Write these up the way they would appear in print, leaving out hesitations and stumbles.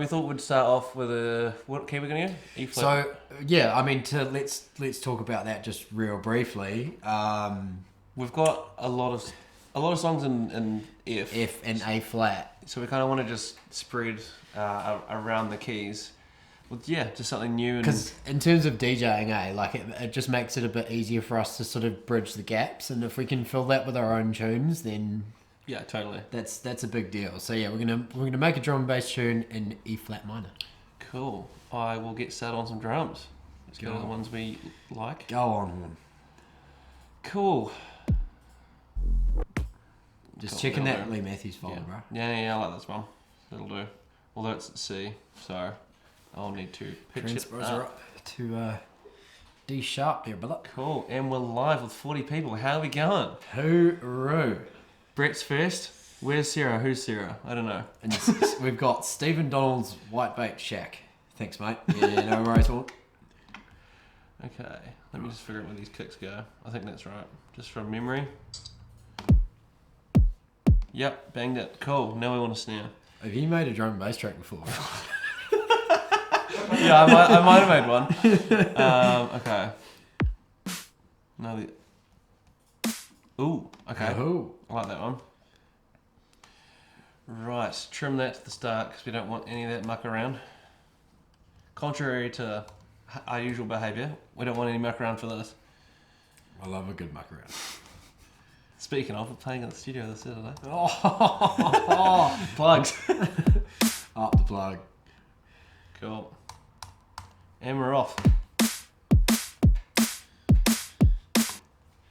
we thought we'd start off with what key we're going to go? E flat. So yeah, I mean, let's talk about that just real briefly. We've got a lot of songs in F And A flat. so we kind of want to just spread around the keys. Well, yeah, just something new. Because in terms of DJing, like it just makes it a bit easier for us to sort of bridge the gaps, and if we can fill that with our own tunes, then yeah, totally. that's a big deal. So yeah, we're gonna make a drum and bass tune in E flat minor. Cool. I will get started on some drums. Let's go to the ones we like. Go on. Cool. Just Cool, checking that that'll Lee Matthews folder, bro. Yeah, I like this one. That'll do. Although it's C, so I'll need to pitch it up. To D sharp there, brother. Cool, and we're live with 40 people. How are we going? Hooroo. Brett's first. Where's Sarah? Who's Sarah? I don't know. And we've got Stephen Donald's White Bait Shack. Thanks, mate. Yeah, no worries, all. Okay, let me just figure out where these kicks go. I think that's right. Just from memory. Yep, banged it. Cool, now we want a snare. Have you made a drum and bass track before? Yeah, I might have made one. Okay. No, ooh, okay. Oh. I like that one. Right, trim that to the start because we don't want any of that muck around. Contrary to our usual behaviour, we don't want any muck around for this. I love a good muck around. Speaking of, we're playing in the studio this Saturday. Oh, Plugs. up the plug. Cool. And we're off.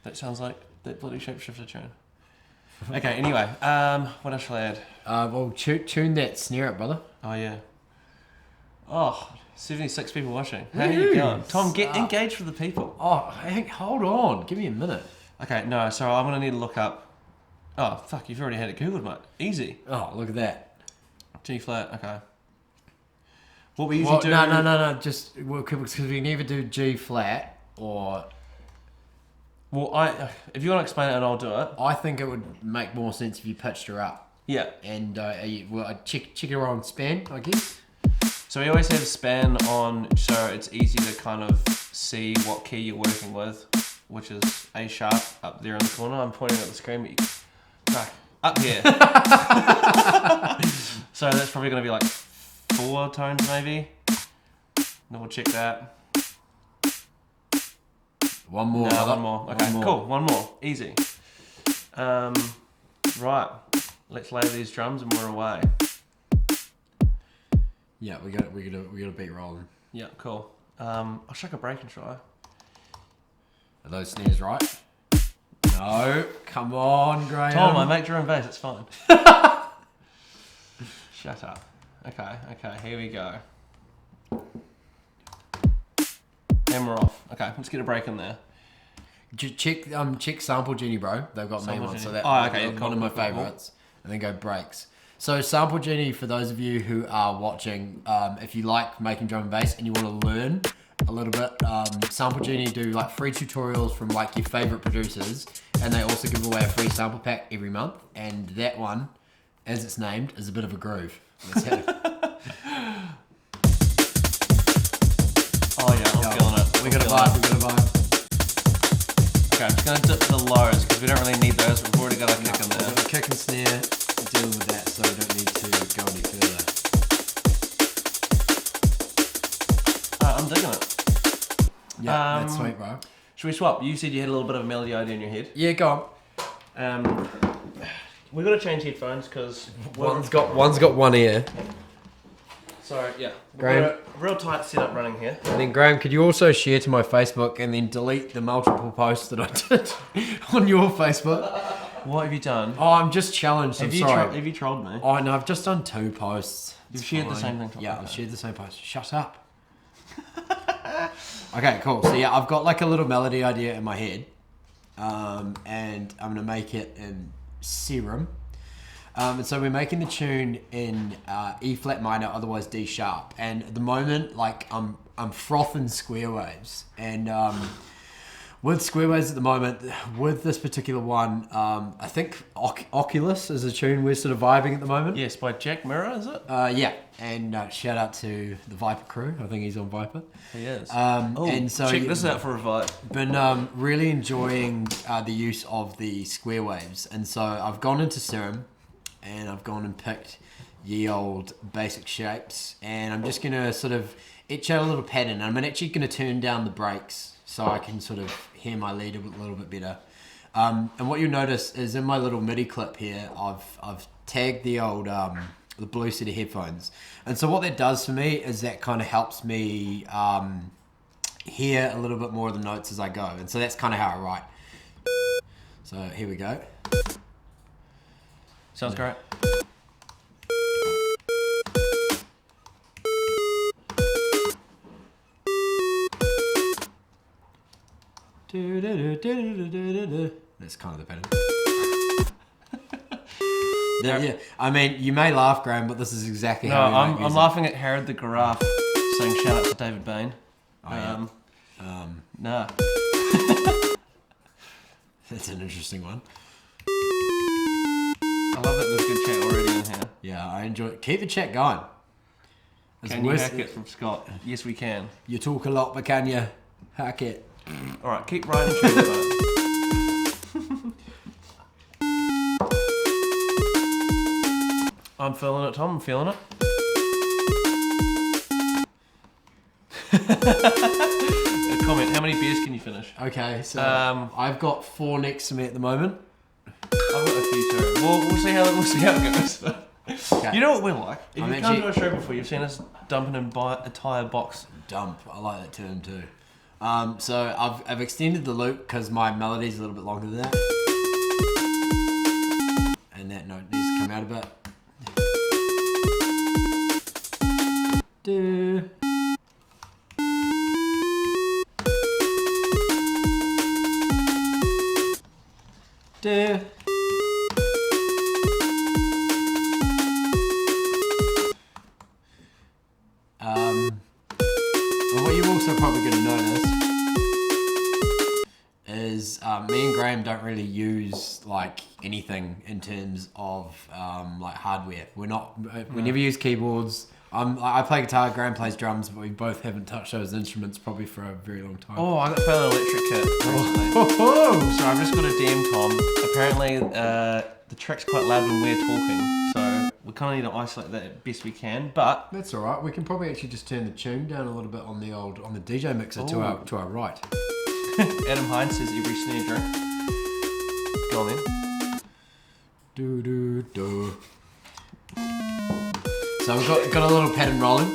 That sounds like that bloody shapeshifter tune. Okay, anyway, what else shall I add? Well, tune that snare up, brother. Oh, yeah. Oh, 76 people watching. How are you going? Tom, get engaged with the people. Oh, Hank, hold on. Give me a minute. Okay, no, so I'm going to need to look up... Oh, fuck, you've already had it googled, mate. Easy. Oh, look at that. G flat, okay. What we usually do... No. Just, because we never do G flat or... Well, if you want to explain it and I'll do it. I think it would make more sense if you pitched her up. Yeah. And I'd check her on span, I guess. So we always have span on, so it's easy to kind of see what key you're working with, which is A sharp up there in the corner. I'm pointing at the screen, but you... Fuck. Up here. So that's probably going to be like 4 tones maybe. Double check that. One more. No, one more. Okay, cool. One more. Easy. Right. Let's lay these drums and we're away. Yeah, we got a beat rolling. Yeah, cool. I'll chuck a break and try. Are those snares right? No, come on, Graham. Tom, I make drum and bass. It's fine. Shut up. Okay, here we go. And we're off. Okay, let's get a break in there. Check Sample Genie, bro. They've got main ones, so that's one of my favourites. And then go breaks. So Sample Genie, for those of you who are watching, if you like making drum and bass and you want to learn a little bit, Sample Genie do like free tutorials from like your favourite producers, and they also give away a free sample pack every month. And that one, as it's named, is a bit of a groove. Let's have it. Oh yeah, I'm feeling it. We got a vibe. Okay, I'm just going to dip the lows because we don't really need those. We've already got our kick in there. We've got a kick and snare. We're dealing with that, so we don't need to go any further. I'm digging it. Yeah, that's sweet, bro. Should we swap? You said you had a little bit of a melody idea in your head. Yeah, go on. We've got to change headphones because One's got one ear. So yeah, Graham. we've got a real tight setup running here. And then Graham, could you also share to my Facebook and then delete the multiple posts that I did on your Facebook? What have you done? Oh, I'm just challenged. I'm sorry. Have you trolled me? Oh no, I've just done 2 posts. You've shared the same thing. Yeah, I've shared the same post. Shut up. Okay, cool. So yeah, I've got like a little melody idea in my head, and I'm gonna make it in Serum. And so we're making the tune in E flat minor, otherwise D sharp. And at the moment, like I'm frothing square waves, and With square waves at the moment, with this particular one, I think Oculus is a tune we're sort of vibing at the moment. Yes, by Jack Mirror, is it? Yeah, and shout out to the Viper crew. I think he's on Viper. He is. And so check this out for a vibe. Been really enjoying the use of the square waves, and so I've gone into Serum, and I've gone and picked ye old basic shapes, and I'm just gonna sort of etch out a little pattern. I'm actually gonna turn down the brakes so I can sort of hear my lead a little bit better. And what you'll notice is in my little MIDI clip here, I've tagged the old the blue set of headphones, and so what that does for me is that kind of helps me hear a little bit more of the notes as I go, and so that's kind of how I write. So here we go. Sounds great. That's kind of the pattern. Yeah, I mean, you may laugh, Graham, but this is exactly how I'm laughing at Herod the Giraffe saying shout out to David Bain. Nah. That's an interesting one. I love that there's good chat already in here. Yeah, I enjoy it. Keep the chat going. Can you hack it from Scott? Yes, we can. You talk a lot, but can you hack it? Alright, keep writing tunes. I'm feeling it, Tom. I'm feeling it. A comment. How many beers can you finish? Okay, so I've got 4 next to me at the moment. I've got a few too. We'll see how it goes. Okay. You know what we're like? If you've come to a show before, you've seen us dump an entire box. Dump. I like that term too. So I've extended the loop because my melody's a little bit longer than that. And that note needs to come out a bit. Do. Do. What you're also probably going to notice is me and Graham don't really use like anything in terms of like hardware. We never use keyboards. I play guitar, Graham plays drums, but we both haven't touched those instruments probably for a very long time. Oh, I got found an electric kit recently. So I've just got a DM Tom. Apparently the track's quite loud when we're talking, so we kind of need to isolate that as best we can, but... That's alright, we can probably actually just turn the tune down a little bit on the DJ mixer to our right. Adam Hines says every snare drink. Go on then. Do do do. So we've got a little pattern rolling.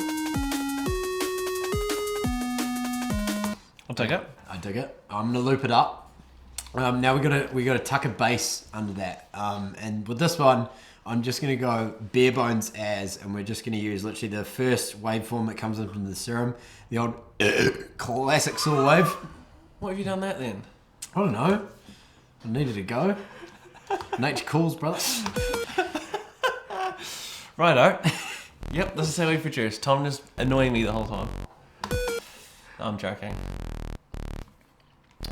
I'll take it. I dig it. I'm gonna loop it up. Now we gotta tuck a bass under that. And with this one, I'm just gonna go bare bones and we're just gonna use literally the first waveform that comes in from the Serum, the old classic saw wave. What have you done that then? I don't know. I needed to go. Nature calls, brother. Righto. Yep, this is how we produce. Tom is annoying me the whole time. No, I'm joking.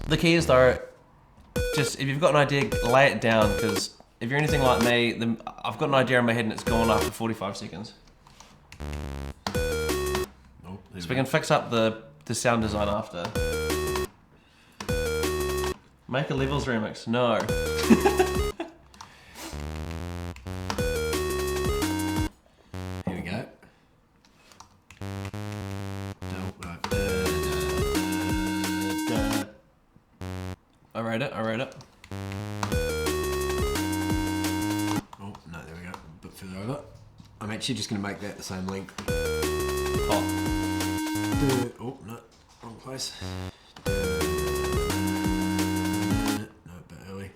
The key is though, just if you've got an idea, lay it down, because if you're anything like me, then I've got an idea in my head and it's gone after 45 seconds. So we can fix up the sound design after. Make a levels remix. No. Here we go. I wrote it. Oh, no, there we go. A bit further over. I'm actually just going to make that the same length. Oh, no. Wrong place. No, a bit early.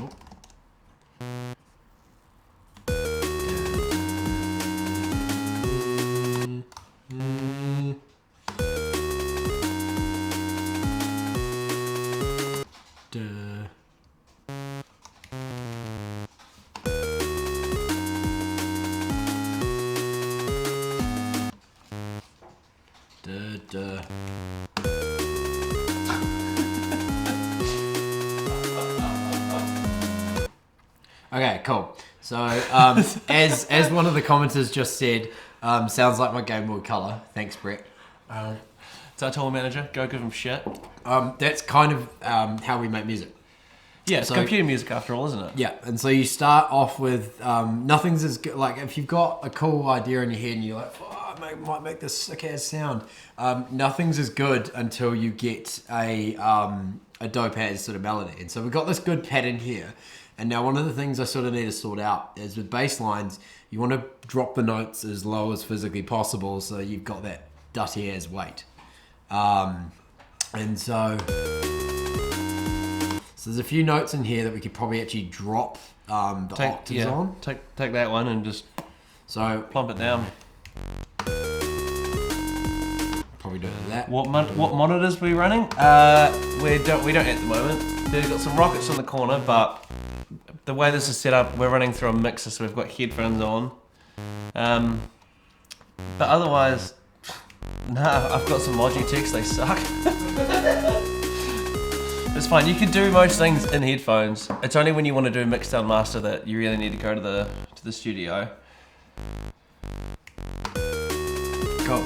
Oh. Okay, cool. So, as one of the commenters just said, sounds like my Game Boy Color. Thanks, Brett. So I told the manager, go give him shit. That's kind of how we make music. Yeah, it's computer music after all, isn't it? Yeah, and so you start off with nothing's as good. Like if you've got a cool idea in your head and you're like, oh, I might make this sick ass sound. Nothing's as good until you get a dope ass sort of melody. And so we've got this good pattern here. And now one of the things I sort of need to sort out is with bass lines, you want to drop the notes as low as physically possible so you've got that dutty ass weight. And so there's a few notes in here that we could probably actually drop the octaves on. Take that one and just plump it down. Probably do that. What monitors are we running? We don't at the moment. They've got some rockets in the corner, but the way this is set up, we're running through a mixer, so we've got headphones on. But otherwise, I've got some Logitechs, they suck. It's fine, you can do most things in headphones. It's only when you want to do mix down master that you really need to go to the studio. Cool.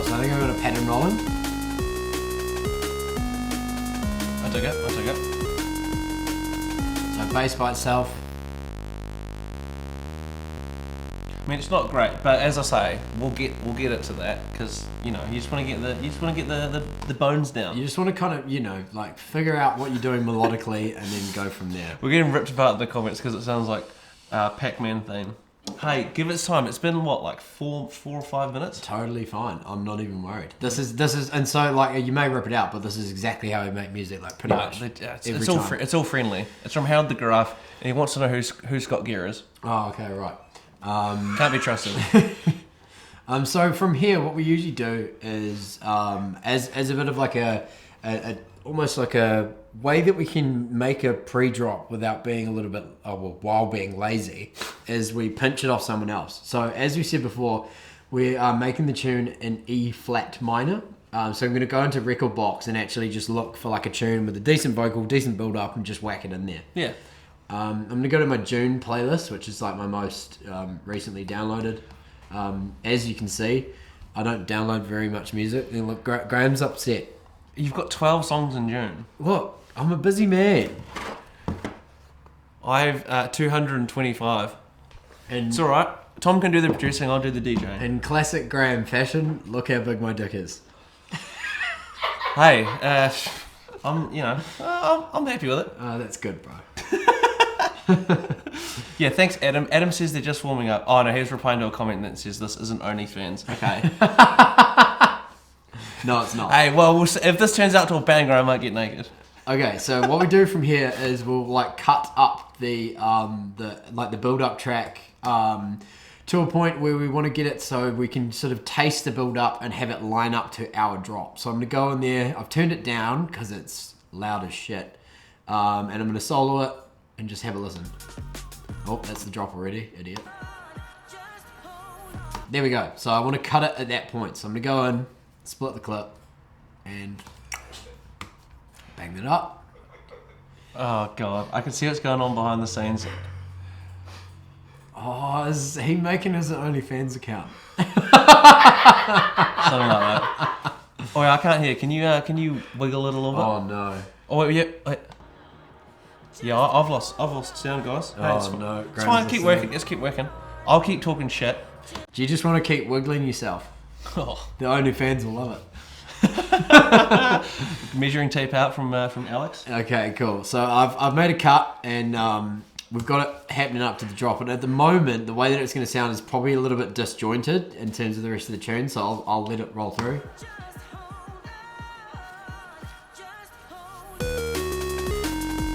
So I think I've got a pattern rolling. I took it. So bass by itself. I mean, it's not great, but as I say, we'll get it to that because you just want to get the bones down. You just want to kind of like figure out what you're doing melodically and then go from there. We're getting ripped apart in the comments because it sounds like Pac-Man theme. Hey, give it time. It's been what, like 4 or 5 minutes? Totally fine. I'm not even worried. This is, and so like you may rip it out, but this is exactly how we make music. Like pretty much. It's all friendly. It's from Howard the Giraffe, and he wants to know who Scott Gear is. Oh, okay, right. Can't be trusted. So from here, what we usually do is as a bit of like a almost like a way that we can make a pre-drop without being a little bit, while being lazy, is we pinch it off someone else. So as we said before, we are making the tune in E flat minor. So I'm going to go into Record Box and actually just look for like a tune with a decent vocal, decent build up, and just whack it in there. Yeah. I'm going to go to my June playlist, which is like my most recently downloaded. As you can see, I don't download very much music. And look, Graham's upset. You've got 12 songs in June. Look, I'm a busy man. I've 225. And it's all right. Tom can do the producing. I'll do the DJ. In classic Graham fashion, look how big my dick is. Hey, I'm happy with it. That's good, bro. Yeah, thanks, Adam. Adam says they're just warming up. Oh no, he's replying to a comment that says this isn't OnlyFans. Okay. No, it's not. Hey, well, if this turns out to a banger, I might get naked. Okay, so what we do from here is we'll like cut up the build up track to a point where we want to get it so we can sort of taste the build up and have it line up to our drop. So I'm gonna go in there. I've turned it down because it's loud as shit, and I'm gonna solo it and just have a listen. Oh, that's the drop already, idiot. There we go. So I want to cut it at that point. So I'm gonna go in, split the clip, and bang that up. Oh god, I can see what's going on behind the scenes. Oh, is he making his OnlyFans account? Something like that. Oh yeah, I can't hear. Can you wiggle it a little bit? Oh no. Oh yeah. Wait. Yeah, I've lost sound, guys. Hey, oh no. It's fine. Keep working. Just keep working. I'll keep talking shit. Do you just want to keep wiggling yourself? Oh. The OnlyFans will love it. Measuring tape out from Alex. Okay, cool. So I've made a cut and we've got it happening up to the drop. And at the moment, the way that it's going to sound is probably a little bit disjointed in terms of the rest of the tune. So I'll let it roll through.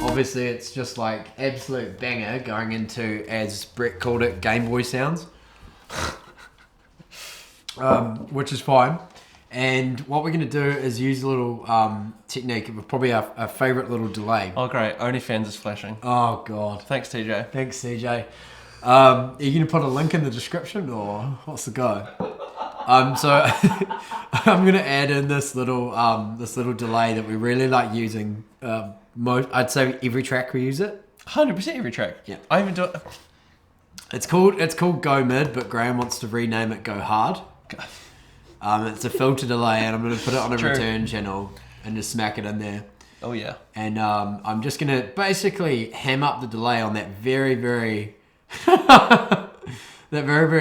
Obviously, it's just like absolute banger going into, as Brett called it, Game Boy sounds, which is fine. And what we're going to do is use a little technique of probably our favourite little delay. Oh, great. OnlyFans is flashing. Oh, God. Thanks, TJ. Thanks, TJ. Are you going to put a link in the description or what's the go? So I'm gonna add in this little delay that we really like using. I'd say every track we use it. 100% every track. Yeah. I even do it. It's called Go Mid, but Graham wants to rename it Go Hard. It's a filter delay, and I'm gonna put it on a return channel and just smack it in there. Oh yeah. And I'm just gonna basically ham up the delay on that very very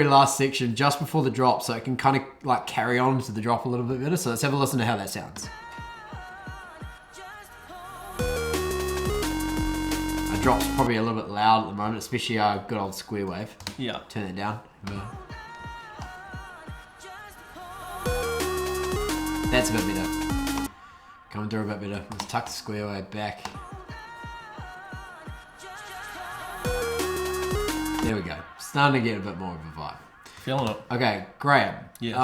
last section just before the drop, so it can kind of like carry on to the drop a little bit better. So let's have a listen to how that sounds. The drop's probably a little bit loud at the moment, especially our good old square wave. Yeah. Turn it down. That's a bit better. Coming through a bit better. Let's tuck the square wave back. There we go. Starting to get a bit more of a vibe. Feeling it. Okay, Graham. Yes.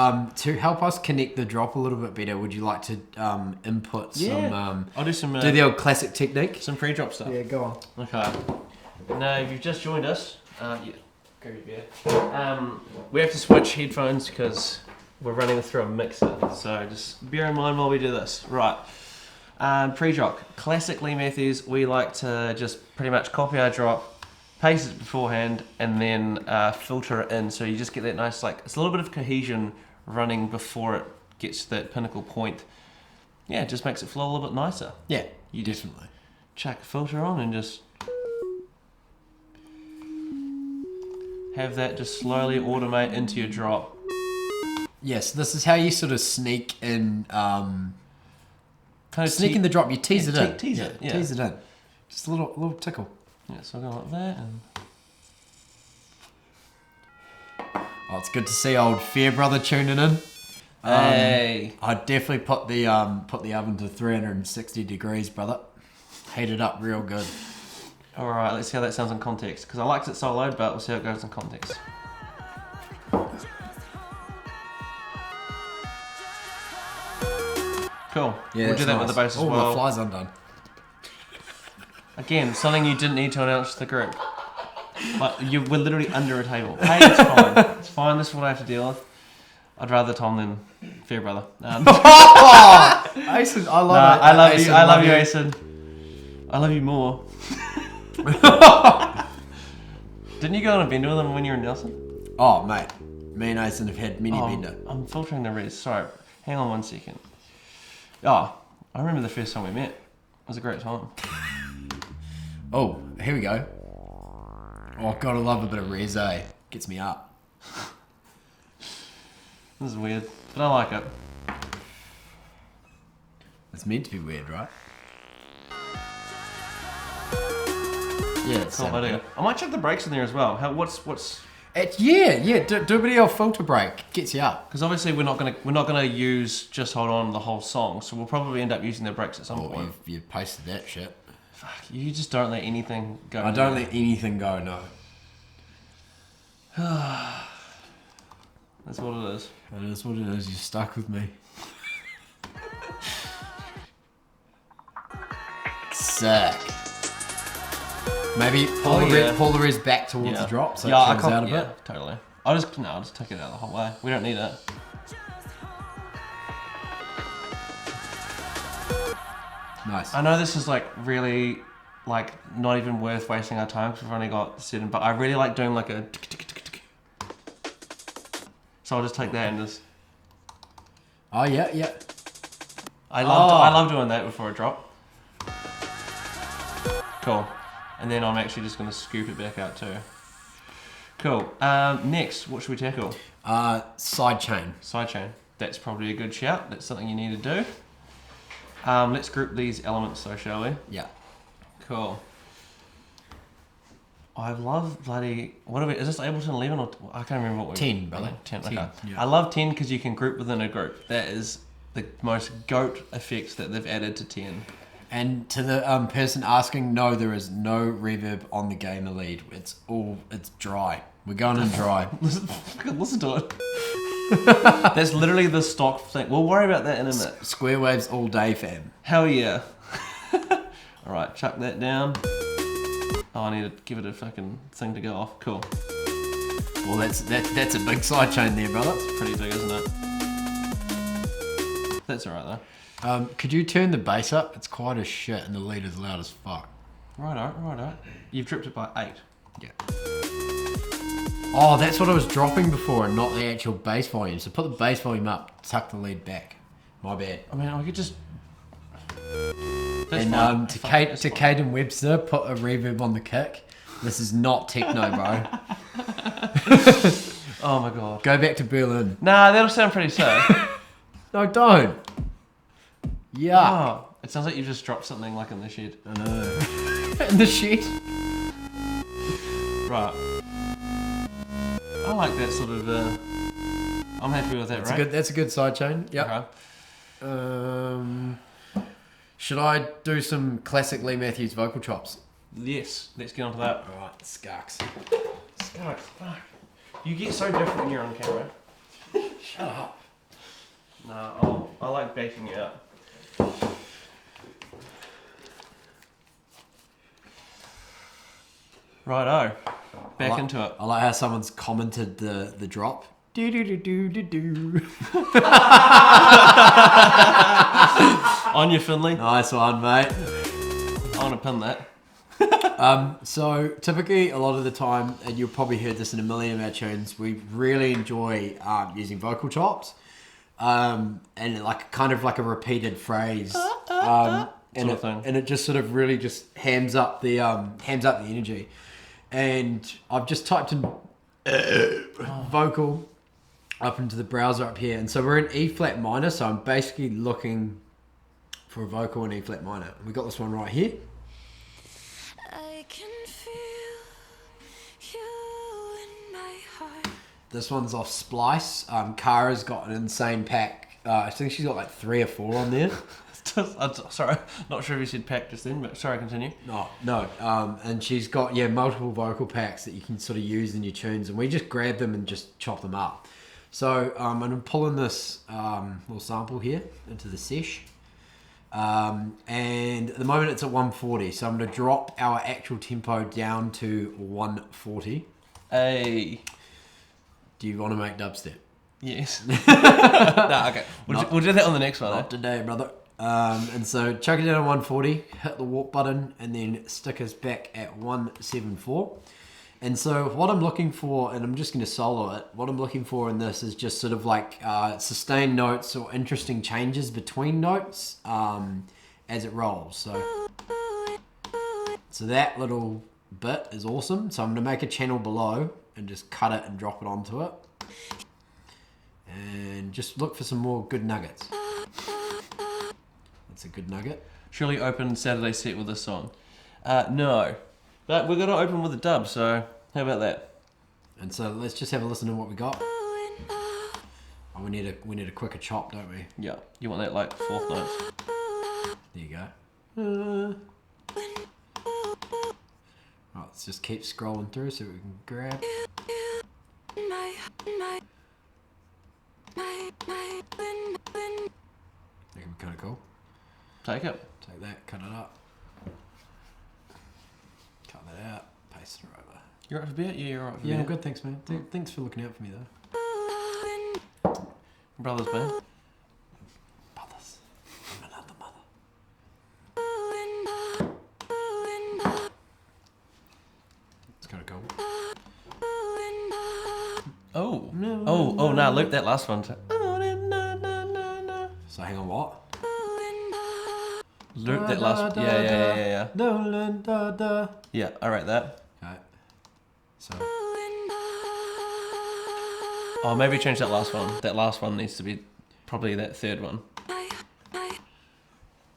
To help us connect the drop a little bit better, would you like to input some... I'll do some... do the old classic technique? Some pre-drop stuff. Yeah, go on. Okay. Now, if you've just joined us... yeah. Grab your beer. We have to switch headphones because we're running through a mixer. So just bear in mind while we do this. Right. Pre-drop. Classically, Mvtthews, we like to just pretty much copy our drop, paste it beforehand, and then filter it in, so you just get that nice, like, it's a little bit of cohesion running before it gets to that pinnacle point. Yeah, it just makes it flow a little bit nicer. Yeah, you definitely. Chuck a filter on and just have that just slowly automate into your drop. Yes, this is how you sort of sneak in, kind of sneak in the drop. You tease it in. Tease it. Tease it in. Just a little tickle. Yeah, so I'll go like that. And... Oh, it's good to see old Fairbrother tuning in. Hey, I'd definitely put the oven to 360 degrees, brother. Heat it up real good. All right, let's see how that sounds in context. Because I liked it solo, but we'll see how it goes in context. Cool. Yeah, we'll do that nice. with the bass as well. Oh, my fly's undone. Again, something you didn't need to announce to the group. Like, we're literally under a table. Hey, it's fine. It's fine. This is what I have to deal with. I'd rather Tom than Fairbrother. Asen, I love it. I love you. I love you, Asen. I love you more. Didn't you go on a bender with him when you were in Nelson? Oh, mate. Me and Asen have had many bender. I'm filtering the res. Sorry. Hang on 1 second. Oh, I remember the first time we met. It was a great time. Oh, here we go. Oh, God, I love a bit of res, eh? Gets me up. This is weird, but I like it. It's meant to be weird, right? Yeah, it's cool. I might check the brakes in there as well. What's? Yeah. Do a bit of filter brake. Gets you up. Because obviously we're not gonna use Just Hold On the whole song, so we'll probably end up using the brakes at some point. You've posted that shit. Fuck, you just don't let anything go. I don't let anything go, no. That's what it is. It is what it is. You're stuck with me. Sick. Maybe pull the res back towards the drop so it comes out a bit. Totally. I'll just take it out the whole way. We don't need it. Nice. I know this is like really like not even worth wasting our time because we've only got 7, but I really like doing like a tick. So I'll just take that and just... Oh, yeah. I love doing that before a drop. Cool. And then I'm actually just going to scoop it back out too. Cool. Next, what should we tackle? Sidechain. Sidechain. That's probably a good shout. That's something you need to do. Let's group these elements though, shall we? Yeah. Cool. I love bloody... What are we... Is this Ableton 11 or... I can't remember what we're... 10, brother. 10, 10, okay. yeah. I love 10 because you can group within a group. That is the most goat effect that they've added to 10. And to the person asking, no, there is no reverb on the gamer lead. It's dry. We're going in dry. Listen to it. That's literally the stock thing. We'll worry about that in a minute. Square waves all day, fam. Hell yeah. Alright, chuck that down. Oh, I need to give it a fucking thing to go off. Cool. Well, that's a big sidechain there, brother. It's pretty big, isn't it? That's alright though. Could you turn the bass up? It's quite as shit and the lead is loud as fuck. Righto. You've dripped it by 8. Yeah. Oh, that's what I was dropping before and not the actual bass volume. So put the bass volume up, tuck the lead back. My bad. I mean, I could just... That's and to Caden Webster, put a reverb on the kick. This is not techno, bro. Oh my god. Go back to Berlin. Nah, that'll sound pretty sick. No, don't. Yeah. Oh, it sounds like you just dropped something like in the shed. I know. In the shed? Right. I like that sort of... I'm happy with that, right? That's a good sidechain. Yep. Okay. Should I do some classic Lee Mvtthews vocal chops? Yes, let's get onto that. Alright, skarks. Fuck. You get so different when you're on camera. Shut up. No, I like backing you up. Righto. Back into it. I like how someone's commented the drop. Do do do do do do. On your Finley. Nice one, mate. I want to pin that. So typically a lot of the time, and you'll probably heard this in a million of our tunes, we really enjoy using vocal chops, and like kind of like a repeated phrase, and it just sort of really just hams up the energy. And I've just typed in vocal up into the browser up here, and so we're in E flat minor. So I'm basically looking for a vocal in E flat minor. We got this one right here. I can feel you in my heart. This one's off Splice. Kara's got an insane pack. I think she's got like 3 or 4 on there. Sorry, not sure if you said pack just then, but sorry, continue. No. And she's got multiple vocal packs that you can sort of use in your tunes, and we just grab them and just chop them up. So I'm pulling this little sample here into the sesh. And at the moment it's at 140, so I'm going to drop our actual tempo down to 140. Hey. Do you want to make dubstep? Yes. Nah, okay. We'll do that on the next one. Not today, brother. And so chuck it down to 140, hit the warp button, and then stick us back at 174. And so what I'm looking for, and I'm just going to solo it, what I'm looking for in this is just sort of like sustained notes or interesting changes between notes as it rolls. So that little bit is awesome. So I'm going to make a channel below and just cut it and drop it onto it. And just look for some more good nuggets. That's a good nugget. Surely open Saturday set with this song. No. But we're going to open with a dub, so how about that? And so let's just have a listen to what we got. Oh, we need a quicker chop, don't we? Yeah. You want that like 4th notes. There you go. Right, let's just keep scrolling through so we can grab. That can be kind of cool. Take it. Take that, cut it up. Cut that out, paste it over. You're right for beer? Yeah, you're right for beer. Yeah, I'm good, thanks, man. Thanks for looking out for me, though. Brothers, man. Brothers. I'm another mother. It's kind of cool. Oh. Oh, no, loop that last one. So hang on, what? Loop that last... Yeah. Yeah, I rate that. Okay. So... Oh, maybe change that last one. That last one needs to be probably that 3rd one.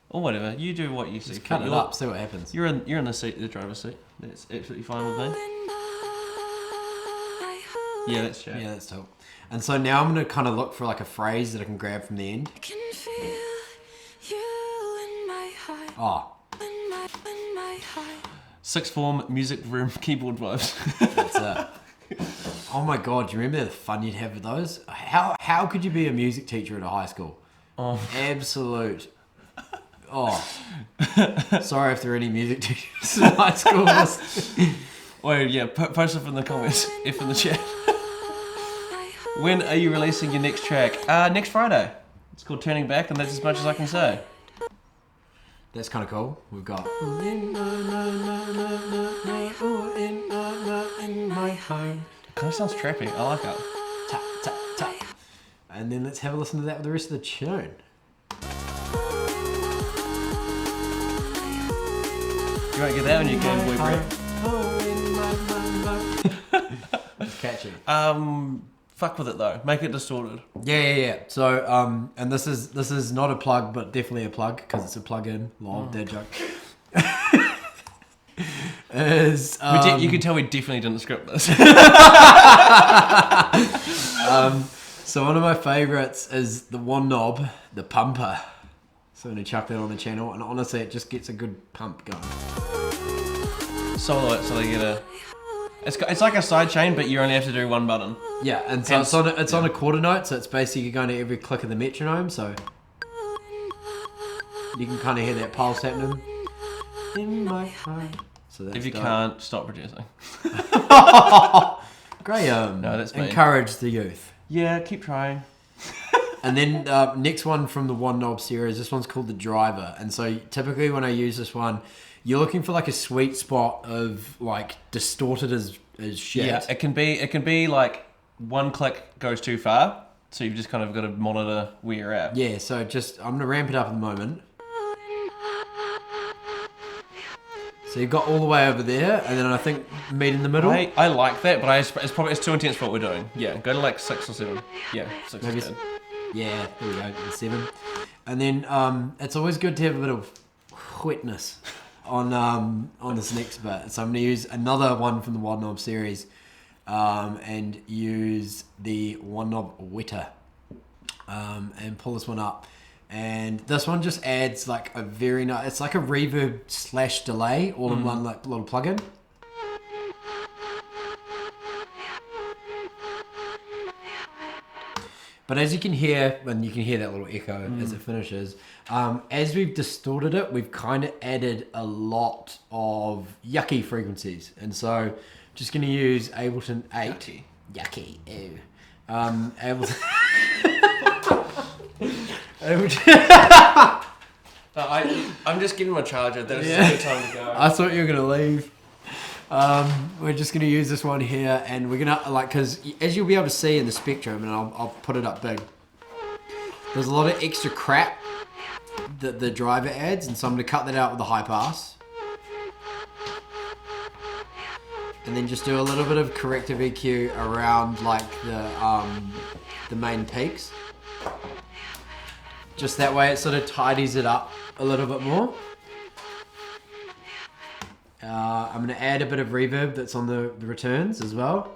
Or whatever. You do what you see. Just cut it up, see what happens. You're in the seat, the driver's seat. That's absolutely fine with me. Yeah, that's true. Yeah, that's dope. And so now I'm going to kind of look for like a phrase that I can grab from the end. I can feel you in my heart. Oh. In my heart. 6th form music room keyboard vibes. That's it. Oh my god, do you remember the fun you'd have with those? How could you be a music teacher at a high school? Oh. Absolute. Oh. Sorry if there are any music teachers in high school. Oh yeah, post it in the comments. If in the chat. When are you releasing your next track? Next Friday. It's called Turning Back, and that's as much as I can say. That's kind of cool. We've got in my home. It kind of sounds trappy. I like it. Tap, tap, tap. And then let's have a listen to that with the rest of the tune. You won't get that on your Game Boy, Brett. It's catchy. Fuck with it though. Make it distorted. Yeah. So, and this is not a plug, but definitely a plug because it's a plug-in. Lol, dad joke. You can tell we definitely didn't script this. So one of my favourites is the one knob, the pumper. So I'm gonna chuck that on the channel, and honestly, it just gets a good pump going. Solo it so they get a. It's like a side chain, but you only have to do one button. Yeah, and so it's on a quarter note, so it's basically going to every click of the metronome, so you can kind of hear that pulse happening. In my heart. So that's if you can't, stop producing. Graham, no, that's me. Encourage the youth. Yeah, keep trying. And then next one from the one knob series, this one's called the driver, and so typically when I use this one, you're looking for like a sweet spot of like distorted as shit. Yeah, it can be like one click goes too far, so you've just kind of got to monitor where you're at. Yeah, so I'm gonna ramp it up at the moment. So you've got all the way over there, and then I think meet in the middle. I like that, but it's too intense for what we're doing. Yeah, go to like 6 or 7. Yeah, 6 Maybe is good. Yeah, there we go, 7. And then it's always good to have a bit of wetness on this next bit. So I'm going to use another one from the one knob series, and use the one knob wetter, and pull this one up. And this one just adds like a very nice, it's like a reverb / delay all in one like little plugin. But as you can hear, and you can hear that little echo as it finishes, as we've distorted it, we've kind of added a lot of yucky frequencies. And so just going to use Ableton 8. Yucky. Ew. Ableton... I'm just giving my charger. That was a good time to go. I thought you were going to leave. We're just going to use this one here, and we're going to, like, because as you'll be able to see in the spectrum, and I'll put it up big, there's a lot of extra crap that the driver adds, and so I'm going to cut that out with the high pass. And then just do a little bit of corrective EQ around, like, the main peaks. Just that way it sort of tidies it up a little bit more. I'm going to add a bit of reverb that's on the returns as well.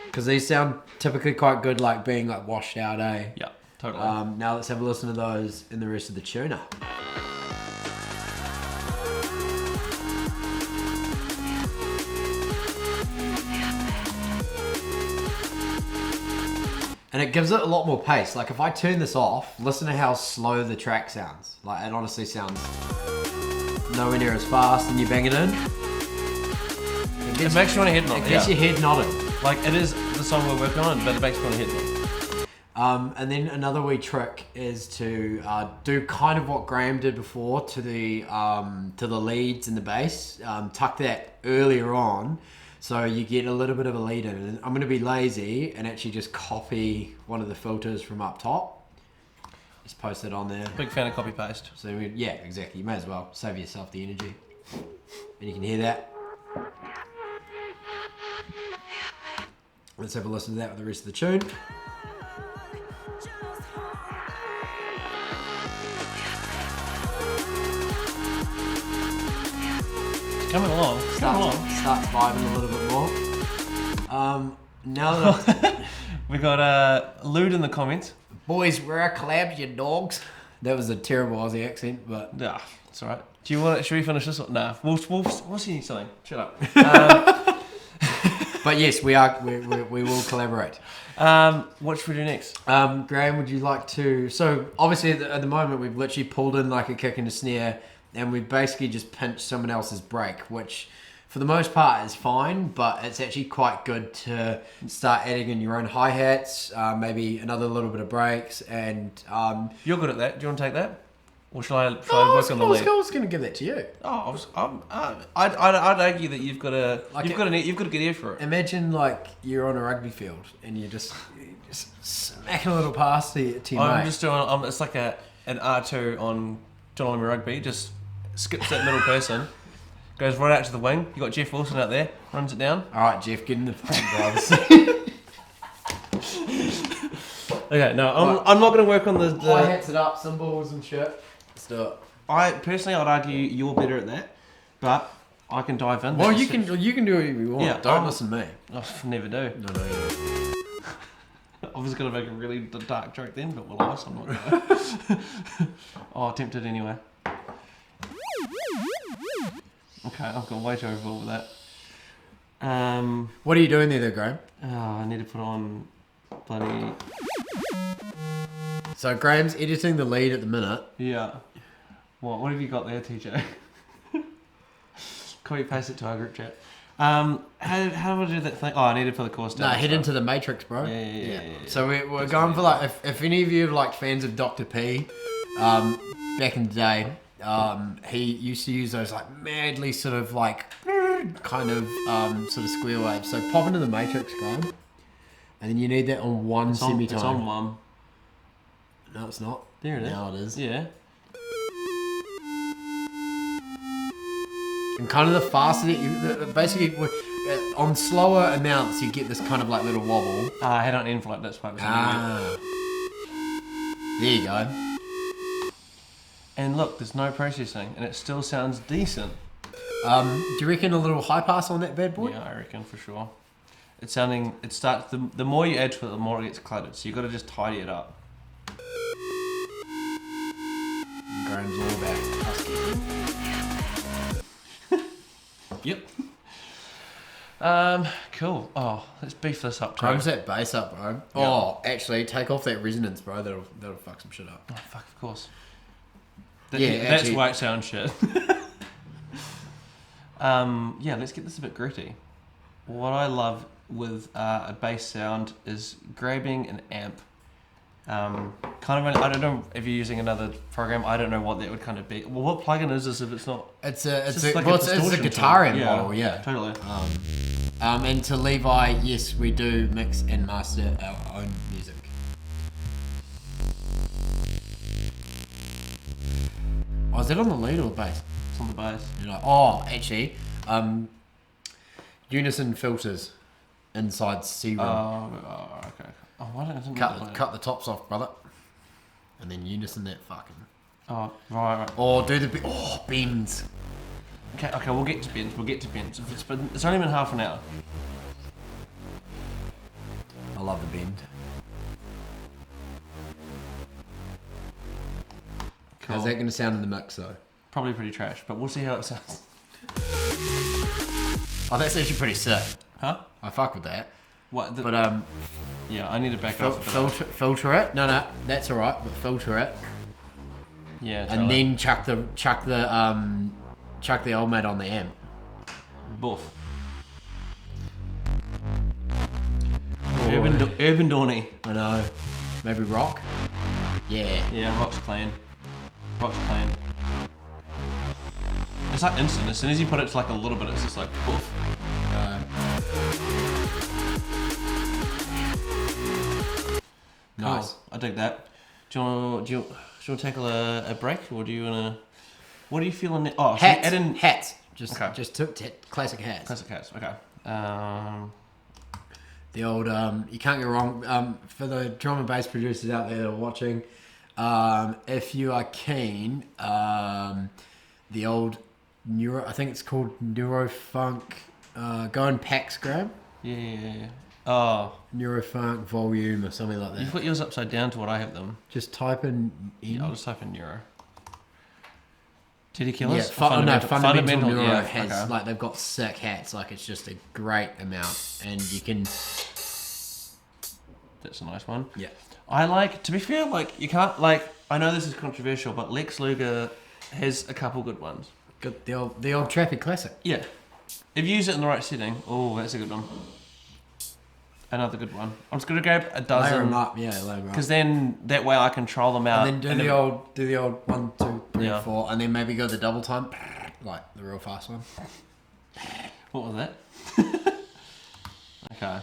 Because these sound typically quite good, like being like washed out, eh? Yeah, totally. Now let's have a listen to those in the rest of the tuner. And it gives it a lot more pace. Like if I turn this off, listen to how slow the track sounds. Like it honestly sounds nowhere near as fast, and you bang it in. It makes you want to head nod. It gets your head nodding. Like it is the song we're working on, but it makes you want to head nod. And then another wee trick is to do kind of what Graham did before to the leads and the bass. Tuck that earlier on, so you get a little bit of a lead in. And I'm going to be lazy and actually just copy one of the filters from up top. Just post it on there. Big fan of copy paste. So yeah, exactly. You may as well save yourself the energy. And you can hear that. Let's have a listen to that with the rest of the tune. Coming along. Starts vibing a little bit more. Now that we got Lude in the comments. Boys, where are collabs, you dogs? That was a terrible Aussie accent, but yeah, it's alright. Do you want? Should we finish this one? Nah, we'll see something. Shut up. But yes, we will collaborate. What should we do next? Graham, would you like to? So obviously at the moment we've literally pulled in like a kick and a snare, and we basically just pinched someone else's break, which for the most part, is fine, but it's actually quite good to start adding in your own hi-hats, maybe another little bit of breaks, and... You're good at that. Do you want to take that? Or shall I work on the lead? I was going to give that to you. I'd argue that you've got a good ear for it. Imagine like you're on a rugby field and you're just smacking a little pass to your mate. I'm just doing. It's like an R2 on John Oliver Rugby. Just skips that middle person, goes right out to the wing. You got Jeff Wilson out there, runs it down. All right, Jeff, get in the driver's seat. Okay, no, I'm not going to work on the hi-hats it up, cymbals and shit. Let's do it. I'd argue you're better at that, but I can dive in. Well, you can do whatever you want. Yeah, don't listen to me. I never do. No. I was going to make a really dark joke then, but well, I'm not going to. Oh, tempted anyway. Okay, I've gone way too overboard with that. What are you doing there, Graham? Oh, I need to put on bloody... So Graham's editing the lead at the minute. Yeah. What have you got there, TJ? Can we paste it to our group chat? How do I do that thing? Oh, I need to put the course down. No, head into the Matrix, bro. Yeah. So we're going for like, if any of you are like fans of Dr. P, back in the day, he used to use those like madly sort of like kind of sort of square waves. So pop into the Matrix, Graham, and then you need that on one semitone. It's on one. No, it's not. There it is. Now it is. Yeah. And kind of the faster that you, basically, on slower amounts, you get this kind of like little wobble. I had on in flight, that's why it was there you go. And look, there's no processing, and it still sounds decent. Do you reckon a little high pass on that bad boy? Yeah, I reckon for sure. It starts, the more you add to it, the more it gets cluttered, so you've got to just tidy it up. Graham's all about husky. Yep. Cool. Oh, let's beef this up too. Graham's that bass up, bro. Yep. Oh, actually, take off that resonance, bro. That'll fuck some shit up. Oh, fuck, of course. That's why it sounds shit. Yeah, let's get this a bit gritty. What I love with a bass sound is grabbing an amp. I don't know if you're using another program. I don't know what that would kind of be. Well, what plugin is this if it's not? It's a guitar amp model, yeah. Totally. And to Levi, yes, we do mix and master our own music. Oh, is that on the lead or the bass? It's on the bass. You're like, oh, actually, unison filters inside C-Room. Oh, okay. Oh, why don't I cut the tops off, brother, and then unison that fucking. Oh, right. Or do the bends. Okay, we'll get to bends. It's only been half an hour. I love the bend. Cool. How's that going to sound in the mix, though? Probably pretty trash, but we'll see how it sounds. Oh, that's actually pretty sick. Huh? I fuck with that. What? But yeah, I need to back up. Filter it. No, that's all right. But filter it. Yeah. And then chuck the old mate on the amp. Boof. Urban Dawny. I know. Maybe rock. Yeah. Yeah, rock's clean. It's like instant. As soon as you put it to like a little bit, it's just like poof. Nice. I dig that. Do you want to tackle a break, or do you want to? What are you feeling? Oh, hats. Add in hats. Just classic hats. Classic hats. Okay. The old you can't go wrong. For the drum and bass producers out there that are watching, if you are keen, the old Neuro, I think it's called Neurofunk. Go and PAX, Graham. Yeah. Oh. Neurofunk volume or something like that. You put yours upside down to what I have them. Just type in. Yeah, I'll just type in Neuro. Teddy Killers? Yeah, fundamental Neuro yeah, has, okay. like, they've got sick hats. Like, it's just a great amount. And you can. That's a nice one. Yeah. I like, to be fair, like, you can't, like, I know this is controversial, but Lex Luger has a couple good ones. Good, the old Trappy classic. Yeah. If you use it in the right setting, oh, that's a good one. Another good one. I'm just gonna grab a dozen. Layer them up, yeah, layer them up. Because then that way I control them out. And then do the old 1, 2, 3, 4, and then maybe go the double time, like the real fast one. What was that? Okay.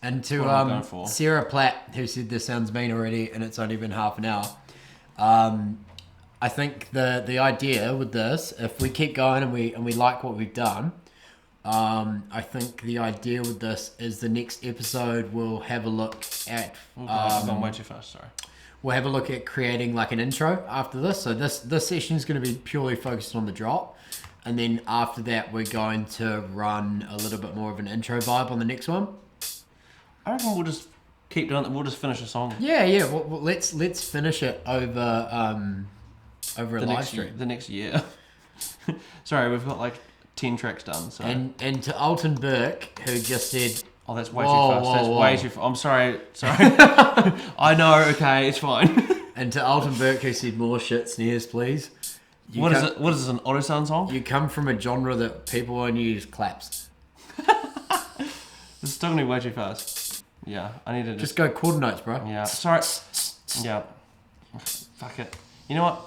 And to Sarah Platt, who said this sounds mean already, and it's only been half an hour. I think the idea with this, if we keep going and we like what we've done, I think the idea with this is the next episode we'll have a look at. I've gone way too fast. Sorry. We'll have a look at creating like an intro after this. So this session is going to be purely focused on the drop, and then after that we're going to run a little bit more of an intro vibe on the next one. I reckon we'll just keep doing it. We'll just finish a song. Yeah. Well, let's finish it over a live stream. The next year. Sorry, we've got like 10 tracks done. So. And to Alton Burke, who just said, "Oh, that's way too fast. Way too fast. I'm sorry. I know. Okay, it's fine." And to Alton Burke, who said, "More shit snares, please." What is it? What is this? An Autosound song? You come from a genre that people only use claps. This is still gonna be way too fast. Yeah, I need to just go quarter notes, bro. Yeah. Sorry. Yeah. Fuck it. You know what?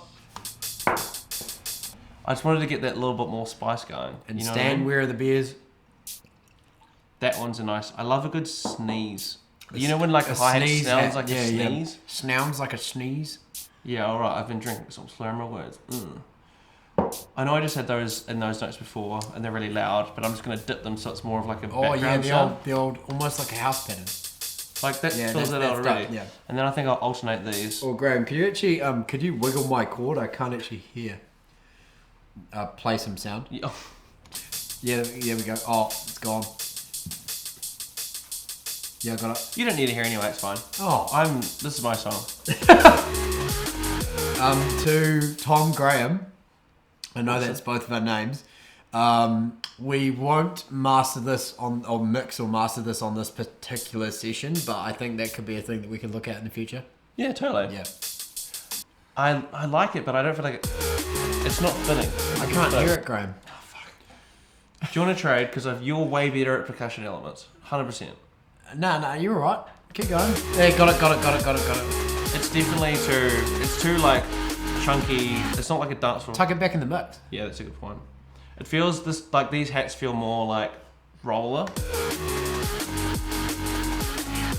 I just wanted to get that little bit more spice going. And you know Stan, what I mean? where are the beers? That one's a nice. I love a good sneeze. You know when like a hi-hat sounds like a sneeze? Sounds like a sneeze? Yeah, alright, I've been drinking, so I'm slurring my words. I know I just had those in those notes before, and they're really loud, but I'm just going to dip them so it's more of like a background sound. the old, almost like a house pattern. Like that fills it out already. Yeah. And then I think I'll alternate these. Oh, Graham, could you actually, could you wiggle my cord? I can't actually hear. Play some sound. Yeah. Yeah, we go. Oh, it's gone. Yeah, I got it. You don't need to hear anyway, it's fine. Oh. This is my song. To Tom Graham, I know that's both of our names. We won't master this or mix or master this on this particular session, but I think that could be a thing that we can look at in the future. Yeah, totally. Yeah. I like it, but I don't feel like it's not fitting. I can't hear it, Graham. Oh, fuck. Do you want to trade? Because you're way better at percussion elements. 100%. No, you're alright. Keep going. Yeah, got it. It's definitely too like chunky. It's not like a dance floor. Tuck it back in the mix. Yeah, that's a good point. It feels like these hats feel more like roller.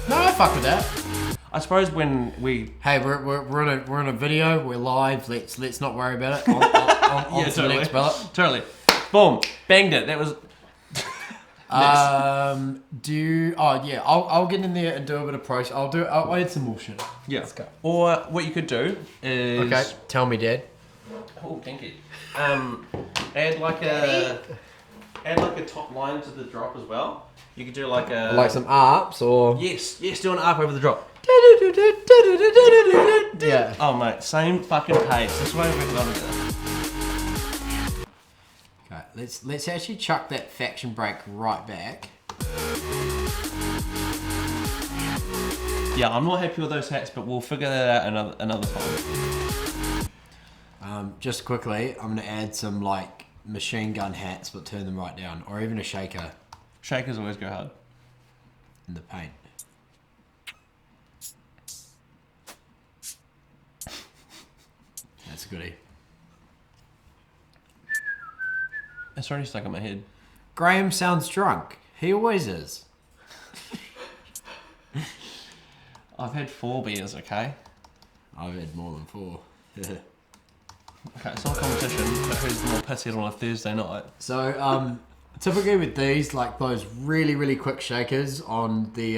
No, I fuck with that. I suppose when we we're in a video, we're live. Let's not worry about it. On yeah, to the next bullet. Totally. Boom, banged it. That was. I'll get in there and do a bit of process. I'll add some more shit. Yeah. Let's go. Or what you could do is. Okay. Tell me, Dad. Oh, thank you. Add like a top line to the drop as well. You could do like some arps or. Yes, do an arp over the drop. Yeah. Oh mate, same fucking pace. That's why we're going together. Okay, let's actually chuck that faction break right back. Yeah, I'm not happy with those hats, but we'll figure that out another time. Just quickly, I'm gonna add some like machine gun hats, but turn them right down, or even a shaker. Shakers always go hard. In the paint. That's a goodie. It's already stuck in my head. Graham sounds drunk. He always is. I've had 4 beers, okay? I've had more than 4. Okay, it's not a competition, but who's the more pissy on a Thursday night? So, typically with these, like those really, really quick shakers on the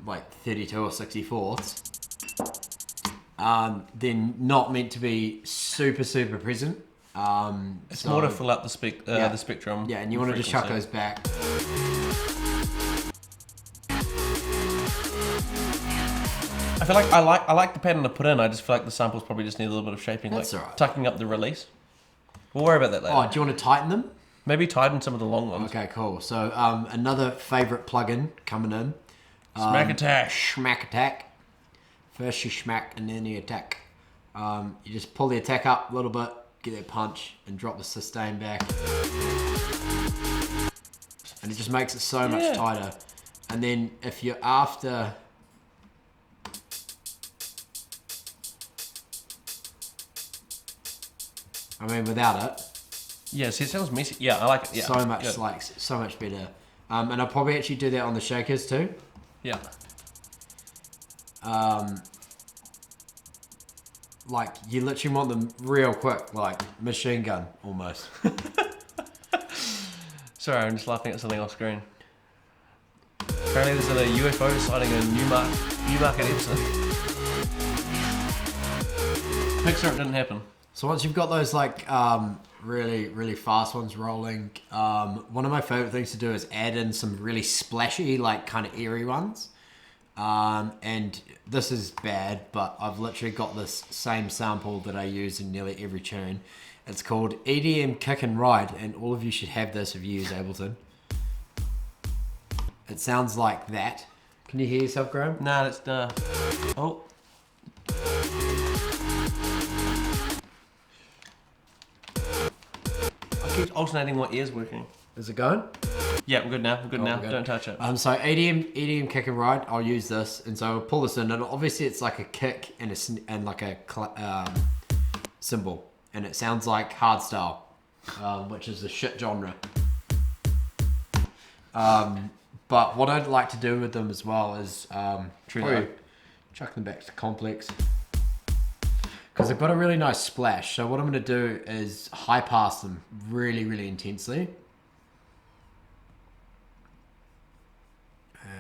like 32 or 64ths, they're not meant to be super, super present. It's more to fill up the spectrum. Yeah, and you want to just chuck those back. I feel like I like the pattern to put in. I just feel like the samples probably just need a little bit of shaping, That's like alright. tucking up the release. We'll worry about that later. Oh, do you want to tighten them? Maybe tighten some of the long ones. Okay, cool. So, another favourite plugin coming in. Smack attack. Schmack attack. First you schmack and then you attack. You just pull the attack up a little bit, get that punch and drop the sustain back. And it just makes it so much tighter. And then if you're after... I mean, without it... Yeah, see, it sounds messy. Yeah, I like it. Yeah, so much better. And I'll probably actually do that on the shakers too. Yeah. Like, you literally want them real quick, like machine gun, almost. Sorry, I'm just laughing at something off screen. Apparently there's a UFO sighting in Newmarket, Epsom. Pixar, it didn't happen. So once you've got those, like, really, really fast ones rolling, one of my favorite things to do is add in some really splashy, like, kind of eerie ones. And this is bad, but I've literally got this same sample that I use in nearly every tune. It's called EDM Kick and Ride, and all of you should have this if you use Ableton. It sounds like that. Can you hear yourself, Graham? Nah, that's oh. I keep alternating my ears working. Is it going? Yeah, we're good now. We're good now. Don't touch it. So EDM Kick and Ride, I'll use this, and so I'll pull this in, and obviously it's like a kick and like a cymbal, and it sounds like hardstyle, which is a shit genre. But what I'd like to do with them as well is probably chuck them back to complex, because they've got a really nice splash. So what I'm going to do is high pass them really, really intensely.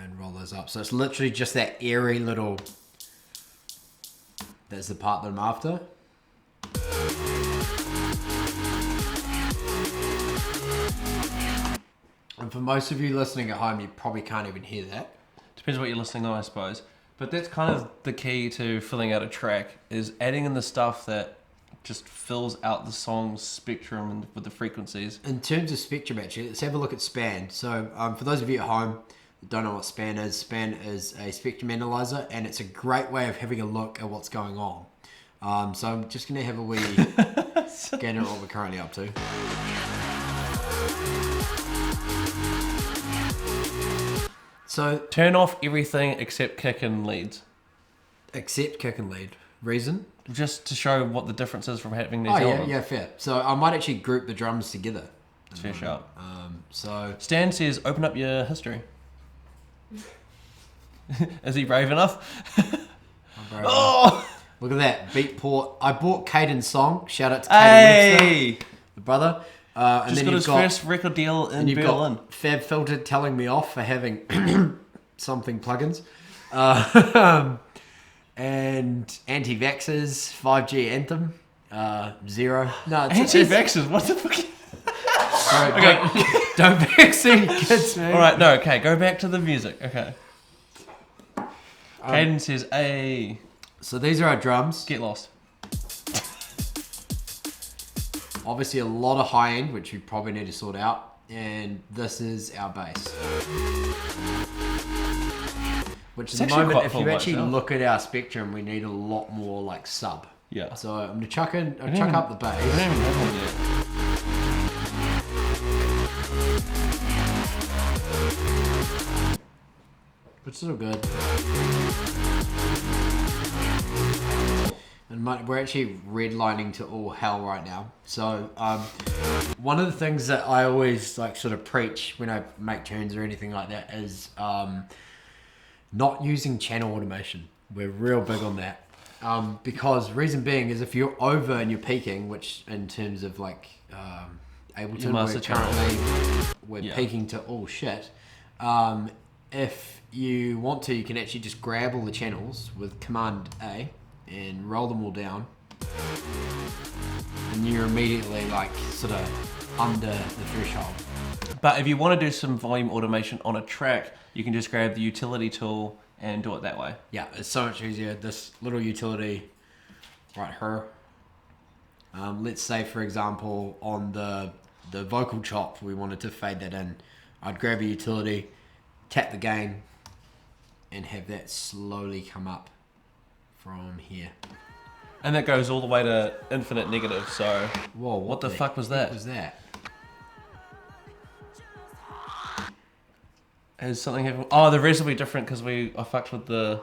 And roll those up. So it's literally just that airy little... That's the part that I'm after. And for most of you listening at home, you probably can't even hear that. Depends what you're listening on, I suppose. But that's kind of the key to filling out a track, is adding in the stuff that just fills out the song's spectrum and with the frequencies. In terms of spectrum, actually, let's have a look at span. So for those of you at home that don't know what span is a spectrum analyzer, and it's a great way of having a look at what's going on. So I'm just going to have a wee scan at what we're currently up to. So turn off everything except kick and leads. Except kick and lead. Reason? Just to show what the difference is from having these elements. Yeah, fair. So I might actually group the drums together. It's fair shout. So Stan says, open up your history. Is he brave enough? I'm brave enough. Look at that. Beatport. I bought Caden's song. Shout out to Caden Webster, the brother. And just then got his first record deal in Berlin. Got Fab Filtered telling me off for having something plugins. And anti-vaxxers, 5G Anthem, Zero. No, anti-vaxxers, what the fuck? Okay. Don't vaccine kids, man. Alright, no, okay, go back to the music. Okay. Caden says, "Hey." So these are our drums. Get lost. Obviously a lot of high end, which we probably need to sort out. And this is our bass. Which is the moment, if you actually look at our spectrum, we need a lot more like sub. Yeah. So I'm going to chuck up the bass. I don't even have one yet. But it's still good. And we're actually redlining to all hell right now. So one of the things that I always like sort of preach when I make tunes or anything like that is not using channel automation. We're real big on that. Because reason being is if you're over and you're peaking, which in terms of like Ableton, we're peaking to all shit. If you want to, you can actually just grab all the channels with Command A and roll them all down, and you're immediately like sort of under the threshold. But if you want to do some volume automation on a track, you can just grab the utility tool and do it that way. Yeah, it's so much easier. This little utility right here. Let's say, for example, on the vocal chop, we wanted to fade that in. I'd grab a utility, tap the gain, and have that slowly come up from here. And that goes all the way to infinite negative, so... Whoa, what the fuck was that? What was that? Has something happened? Oh, the res will be different because I fucked with the...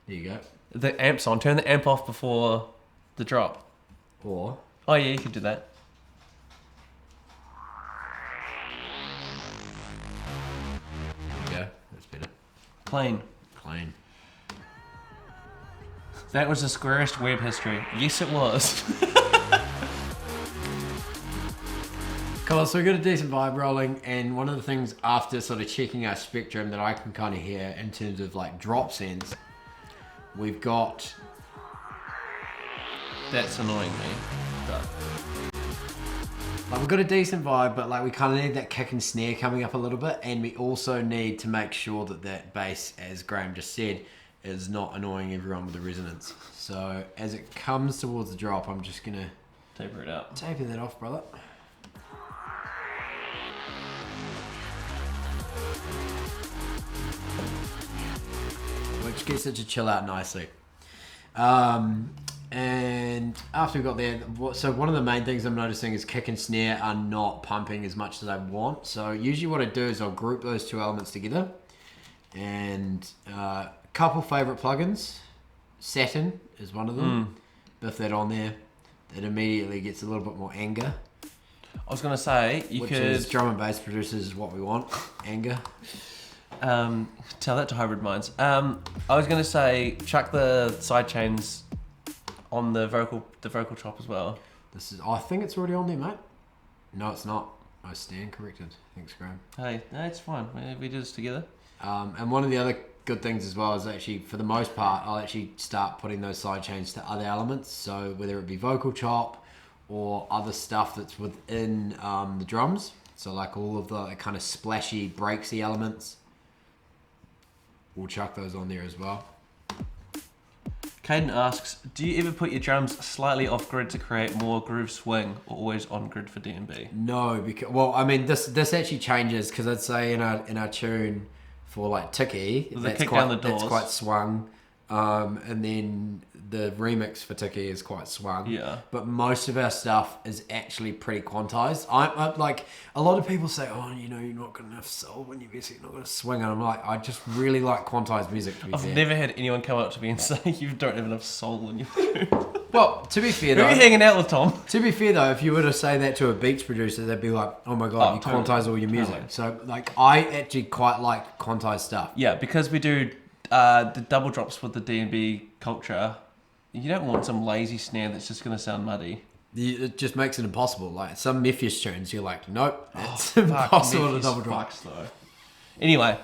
There you go. The amp's on. Turn the amp off before the drop. Or... Oh yeah, you could do that. There you go. That's better. Clean. That was the squarest web history. Yes, it was. Cool, so we got a decent vibe rolling, and one of the things after sort of checking our spectrum that I can kind of hear in terms of like drop sense, we've got... That's annoying me. But... like we've got a decent vibe, but like we kind of need that kick and snare coming up a little bit, and we also need to make sure that that bass, as Graham just said, is not annoying everyone with the resonance. So as it comes towards the drop, I'm just gonna taper it out. Taper that off, brother. Which gets it to chill out nicely. And after we got there, so one of the main things I'm noticing is kick and snare are not pumping as much as I want. So usually what I do is I'll group those two elements together. And a couple favourite plugins. Saturn is one of them. Biff that on there. It immediately gets a little bit more anger. I was going to say, you which could... is drum and bass producers is what we want. Anger. Tell that to Hybrid Minds. I was going to say, chuck the side chains on the vocal chop as well. I think it's already on there, mate. No, it's not. I stand corrected. Thanks, Graham. Hey, no, it's fine. We do this together. And one of the other good things as well is actually, for the most part, I'll actually start putting those side chains to other elements. So whether it be vocal chop or other stuff that's within the drums. So like all of the kind of splashy, breaksy elements. We'll chuck those on there as well. Caden asks, do you ever put your drums slightly off grid to create more groove swing, or always on grid for D&B? No, because well, I mean this actually changes because I'd say in our tune for like Tiki, that's quite swung, and then the remix for Tiki is quite swung. Yeah. But most of our stuff is actually pretty quantized. I'm like, a lot of people say, oh, you know, you're not got enough soul when you're basically not going to swing. And I'm like, I just really like quantized music, to be fair. I've never had anyone come up to me and say you don't have enough soul in your tune. Well, to be fair though... Who are you hanging out with, Tom? To be fair though, if you were to say that to a beats producer, they'd be like, oh my God, you quantize all your music. Totally. So like, I actually quite like quantized stuff. Yeah, because we do the double drops with the D&B culture. You don't want some lazy snare that's just going to sound muddy. It just makes it impossible. Like some Mvtthews tunes, you're like, nope, it's impossible to double drop. Though. Anyway,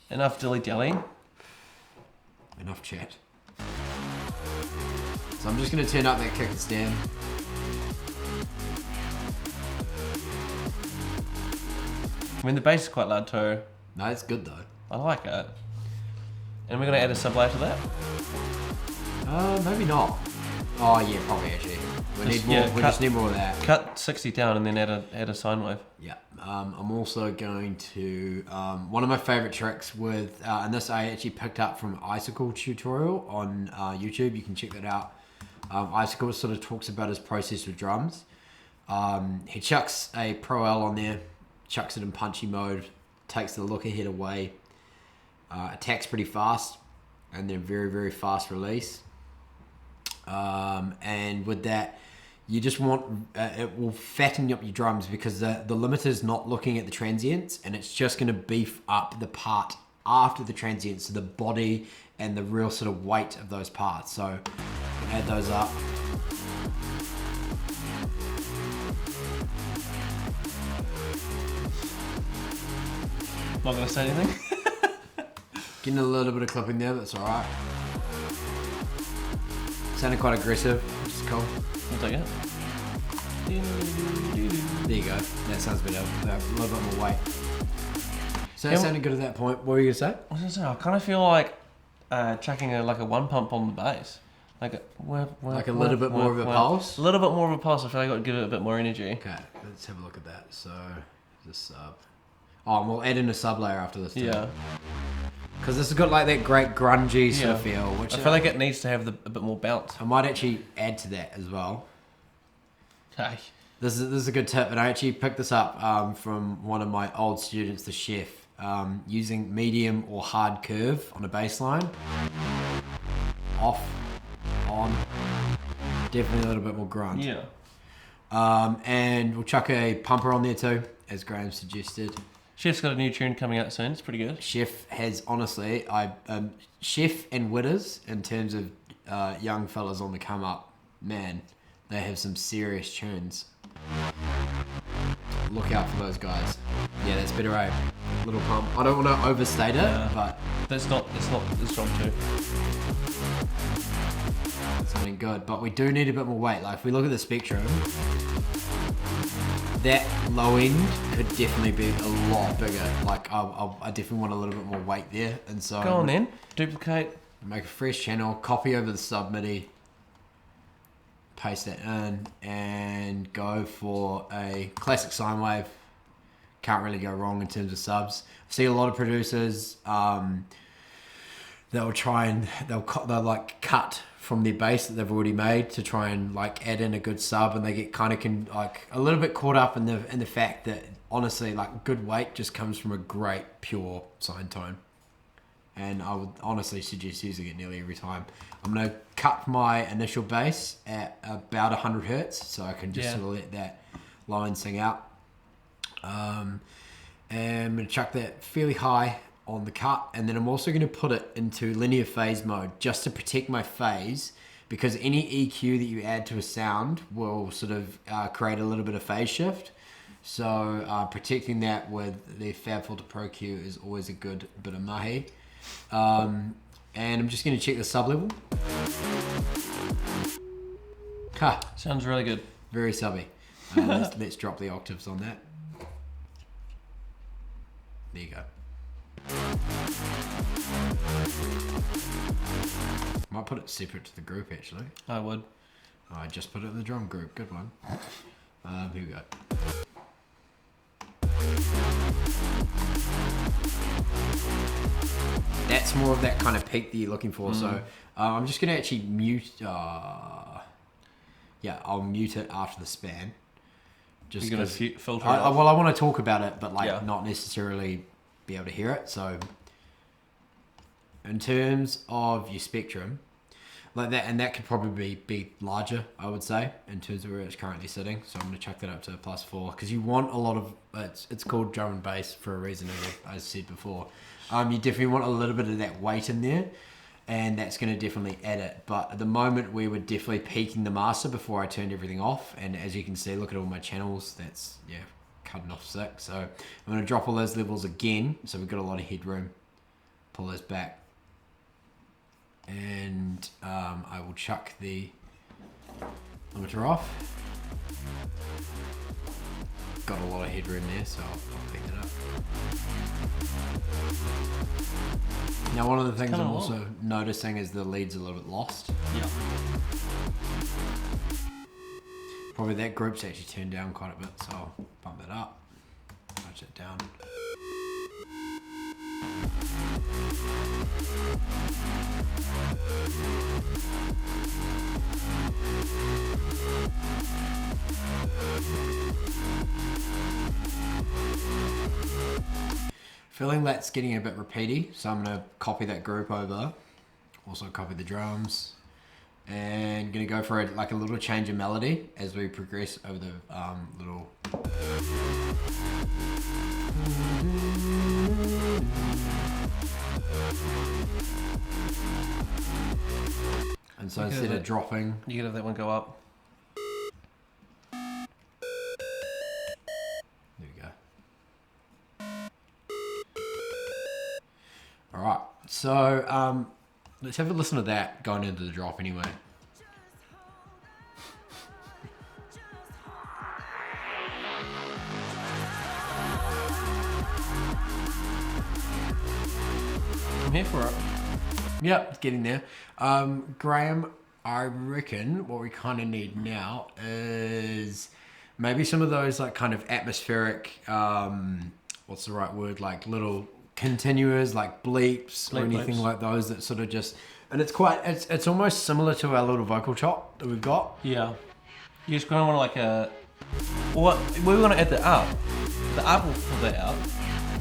enough dilly-dallying. Enough chat. So I'm just going to turn up that kick and stand. I mean, the bass is quite loud too. No, it's good though. I like it. And we're going to add a sub layer to that? Maybe not. Oh yeah, probably actually. We just need more of that. Cut 60 down and then add a sine wave. Yeah. I'm also going to one of my favorite tricks with and this I actually picked up from Icicle tutorial on YouTube. You can check that out. Icicle sort of talks about his process with drums. He chucks a Pro L on there, chucks it in punchy mode, takes the look ahead away, attacks pretty fast, and then very, very fast release. And with that, you just want it will fatten up your drums because the limiter is not looking at the transients, and it's just going to beef up the part after the transients, so the body and the real sort of weight of those parts. So you can add those up. Not going to say anything. Getting a little bit of clipping there, that's alright. Sounded quite aggressive, which is cool. I'll take it. There you go. That sounds better. A little bit more weight. So that sounded good at that point. What were you going to say? I was going to say, I kind of feel like chucking a one pump on the bass. Like a little bit more of a pulse? A little bit more of a pulse. I feel like I would give it a bit more energy. Okay, let's have a look at that. So, the sub. Oh, and we'll add in a sub layer after this too. Yeah. Because this has got like that great grungy sort of feel. Which I feel like it needs to have a bit more bounce. I might actually add to that as well. Hey. This is a good tip, and I actually picked this up from one of my old students, the chef, using medium or hard curve on a bass line. Off, on, definitely a little bit more grunt. Yeah. And we'll chuck a pumper on there too, as Graham suggested. Chef's got a new tune coming out soon. It's pretty good. Chef has, honestly, Chef and Witters, in terms of young fellas on the come up, man, they have some serious tunes. Look out for those guys. Yeah, that's better, eh? Little pump. I don't want to overstate it, but that's not this song too. Something good, but we do need a bit more weight. Like if we look at the spectrum, that low end could definitely be a lot bigger. Like I definitely want a little bit more weight there, and so go on then, duplicate, make a fresh channel, copy over the sub MIDI, paste that in, and go for a classic sine wave. Can't really go wrong in terms of subs. I see a lot of producers they'll try and they'll like cut from their bass that they've already made to try and like add in a good sub, and they get kind of like a little bit caught up in the fact that honestly like good weight just comes from a great pure sine tone, and I would honestly suggest using it nearly every time. I'm going to cut my initial bass at about 100 hertz so I can just sort of let that line sing out, and I'm going to chuck that fairly high on the cut, and then I'm also going to put it into linear phase mode just to protect my phase, because any EQ that you add to a sound will sort of create a little bit of phase shift. So protecting that with the FabFilter Pro Q is always a good bit of mahi. And I'm just going to check the sub level. Sounds really good. Very subby. Let's drop the octaves on that. There you go. Might put it separate to the group actually. I would. Oh, I just put it in the drum group. Good one. Here we go. That's more of that kind of peak that you're looking for. So I'm just going to actually mute. I'll mute it after the span. Just you're going to filter it well, I want to talk about it, but not necessarily be able to hear it. So in terms of your spectrum, like that, and that could probably be larger, I would say, in terms of where it's currently sitting. So I'm going to chuck that up to a +4, because you want a lot of it's called drum and bass for a reason, as I said before. You definitely want a little bit of that weight in there, and that's going to definitely add it. But at the moment, we were definitely peaking the master before I turned everything off, and as you can see, look at all my channels, that's cutting off sick. So I'm going to drop all those levels again, so we've got a lot of headroom. Pull those back, and I will chuck the limiter off. Got a lot of headroom there, so I'll pick that up. Now, one of the things I'm also noticing is the lead's a little bit lost. Yeah. Probably that group's actually turned down quite a bit, so I'll bump that up, nudge it down. Feeling that's getting a bit repeaty, so I'm going to copy that group over. Also copy the drums. And going to go for a little change of melody as we progress over the little... And so instead of dropping... You can have that one go up. There we go. Alright, so let's have a listen to that going into the drop anyway. I'm here for it. Yep, it's getting there. Graham, I reckon what we kind of need now is maybe some of those like kind of atmospheric, what's the right word, like little continuous like bleeps or anything like those that sort of just, and it's almost similar to our little vocal chop that we've got. Yeah. You just kind of want like we want to add the up. The up will fill that out.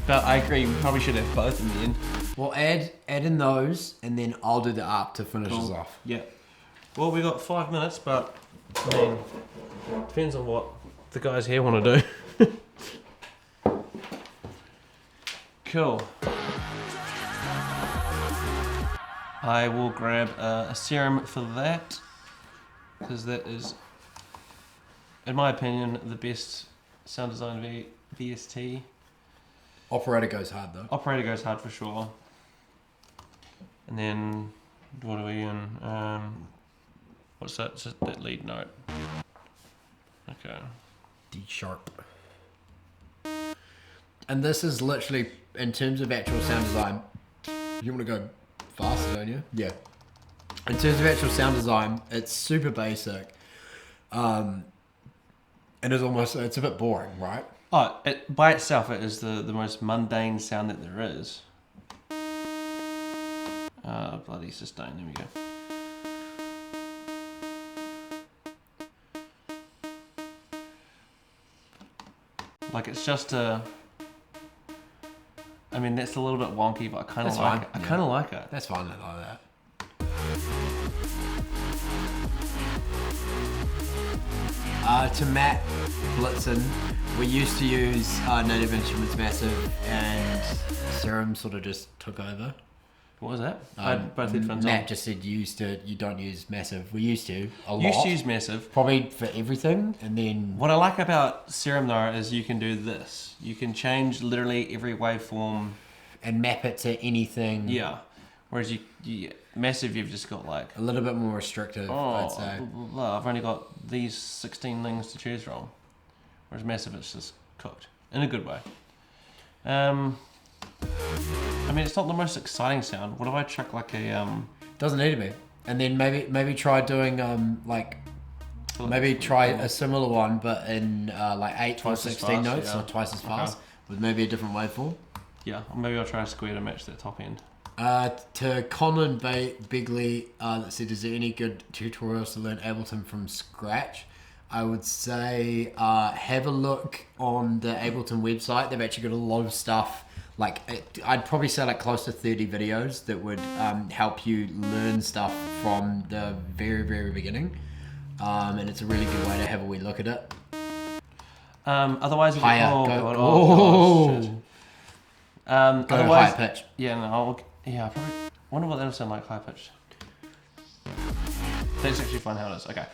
But I agree, we probably should have both in the end. We'll add in those, and then I'll do the up to finish us off. Yeah. Well, we got 5 minutes, but I mean, depends on what the guys here want to do. Cool. I will grab a serum for that, because that is, in my opinion, the best sound design VST. Operator goes hard though. Operator goes hard for sure. And then, what are we in? What's that? It's just that lead note. Okay. D sharp. And this is literally, in terms of actual sound design, you want to go faster, don't you? Yeah. In terms of actual sound design, it's super basic. And it's a bit boring, right? Oh, by itself, it is the most mundane sound that there is. Bloody sustain, there we go. Like, it's just I mean, that's a little bit wonky, but I kind of like it. I kind of like it. That's fine, I like that. To Matt Blitzen, we used to use Native Instruments Massive, and Serum sort of just took over. What was that? I had both headphones on. Matt just said you don't use Massive. We used to a lot. Used to use Massive. Probably for everything, and then... What I like about Serum though is you can do this. You can change literally every waveform. And map it to anything. Yeah. Whereas you Massive, you've just got like... A little bit more restrictive, I'd say. I've only got these 16 things to choose from. Whereas Massive, it's just cooked. In a good way. I mean, it's not the most exciting sound. What if I chuck like a... Doesn't need to be. And then maybe try doing try a similar one, but in like 8 or 16 notes, or twice as fast, with maybe a different waveform. Yeah, or maybe I'll try a square to match that top end. To Colin Bigley, that said, is there any good tutorials to learn Ableton from scratch? I would say have a look on the Ableton website. They've actually got a lot of stuff. Like, I'd probably say like close to 30 videos that would help you learn stuff from the very, very beginning. And it's a really good way to have a wee look at it. Otherwise, higher. Go higher pitch. Yeah, no, I probably wonder what that'll sound like high pitched. Let's actually find how it is. Okay.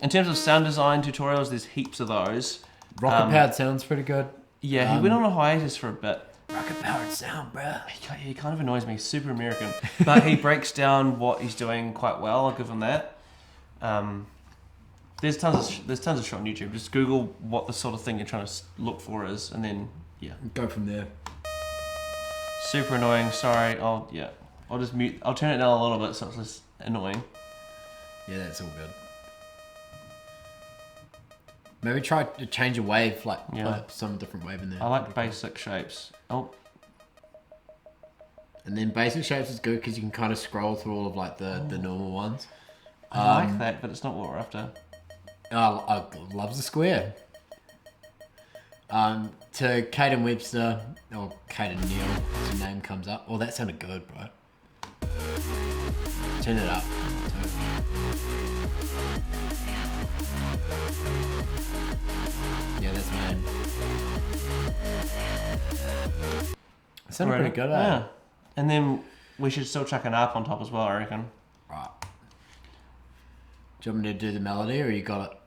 In terms of sound design tutorials, there's heaps of those. Rocket powered sounds pretty good. Yeah, he went on a hiatus for a bit. Rocket powered sound, bruh. He kind of annoys me. Super American, but he breaks down what he's doing quite well. I'll give him that. There's tons of shit on YouTube. Just Google what the sort of thing you're trying to look for is, and then go from there. Super annoying. Sorry. I'll just mute. I'll turn it down a little bit so it's less annoying. Yeah, that's all good. Maybe try to change a wave, put some different wave in there. I like basic shapes. Oh. And then basic shapes is good because you can kind of scroll through all of like the normal ones. I like that, but it's not what we're after. I love the square. To Caden Webster, or Caden Neal, as your name comes up. Oh, that sounded good, bro. Turn it up. Yeah, that's mine. It sounded pretty good, Yeah. And then we should still chuck an ARP on top as well, I reckon. Right. Do you want me to do the melody, or you got it?